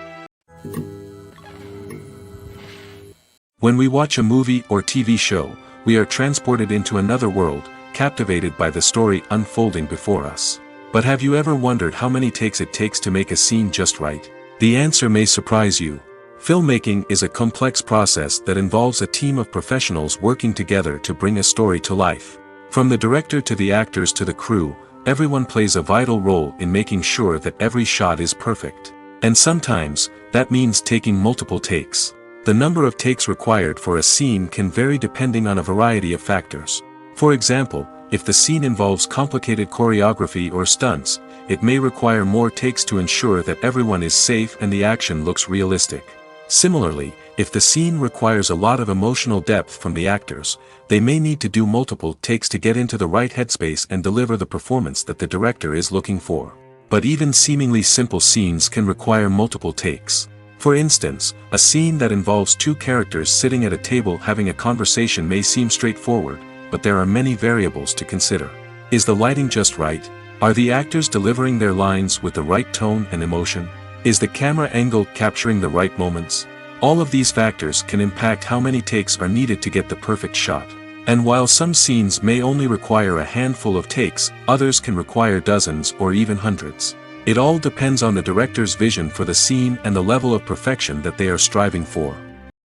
S1: When we watch a movie or TV show, we are transported into another world, captivated by the story unfolding before us. But have you ever wondered how many takes it takes to make a scene just right? The answer may surprise you. Filmmaking is a complex process that involves a team of professionals working together to bring a story to life. From the director to the actors to the crew, everyone plays a vital role in making sure that every shot is perfect. And sometimes, that means taking multiple takes. The number of takes required for a scene can vary depending on a variety of factors. For example, if the scene involves complicated choreography or stunts, it may require more takes to ensure that everyone is safe and the action looks realistic. Similarly, if the scene requires a lot of emotional depth from the actors, they may need to do multiple takes to get into the right headspace and deliver the performance that the director is looking for. But even seemingly simple scenes can require multiple takes. For instance, a scene that involves two characters sitting at a table having a conversation may seem straightforward, but there are many variables to consider. Is the lighting just right? Are the actors delivering their lines with the right tone and emotion? Is the camera angle capturing the right moments? All of these factors can impact how many takes are needed to get the perfect shot. And while some scenes may only require a handful of takes, others can require dozens or even hundreds. It all depends on the director's vision for the scene and the level of perfection that they are striving for.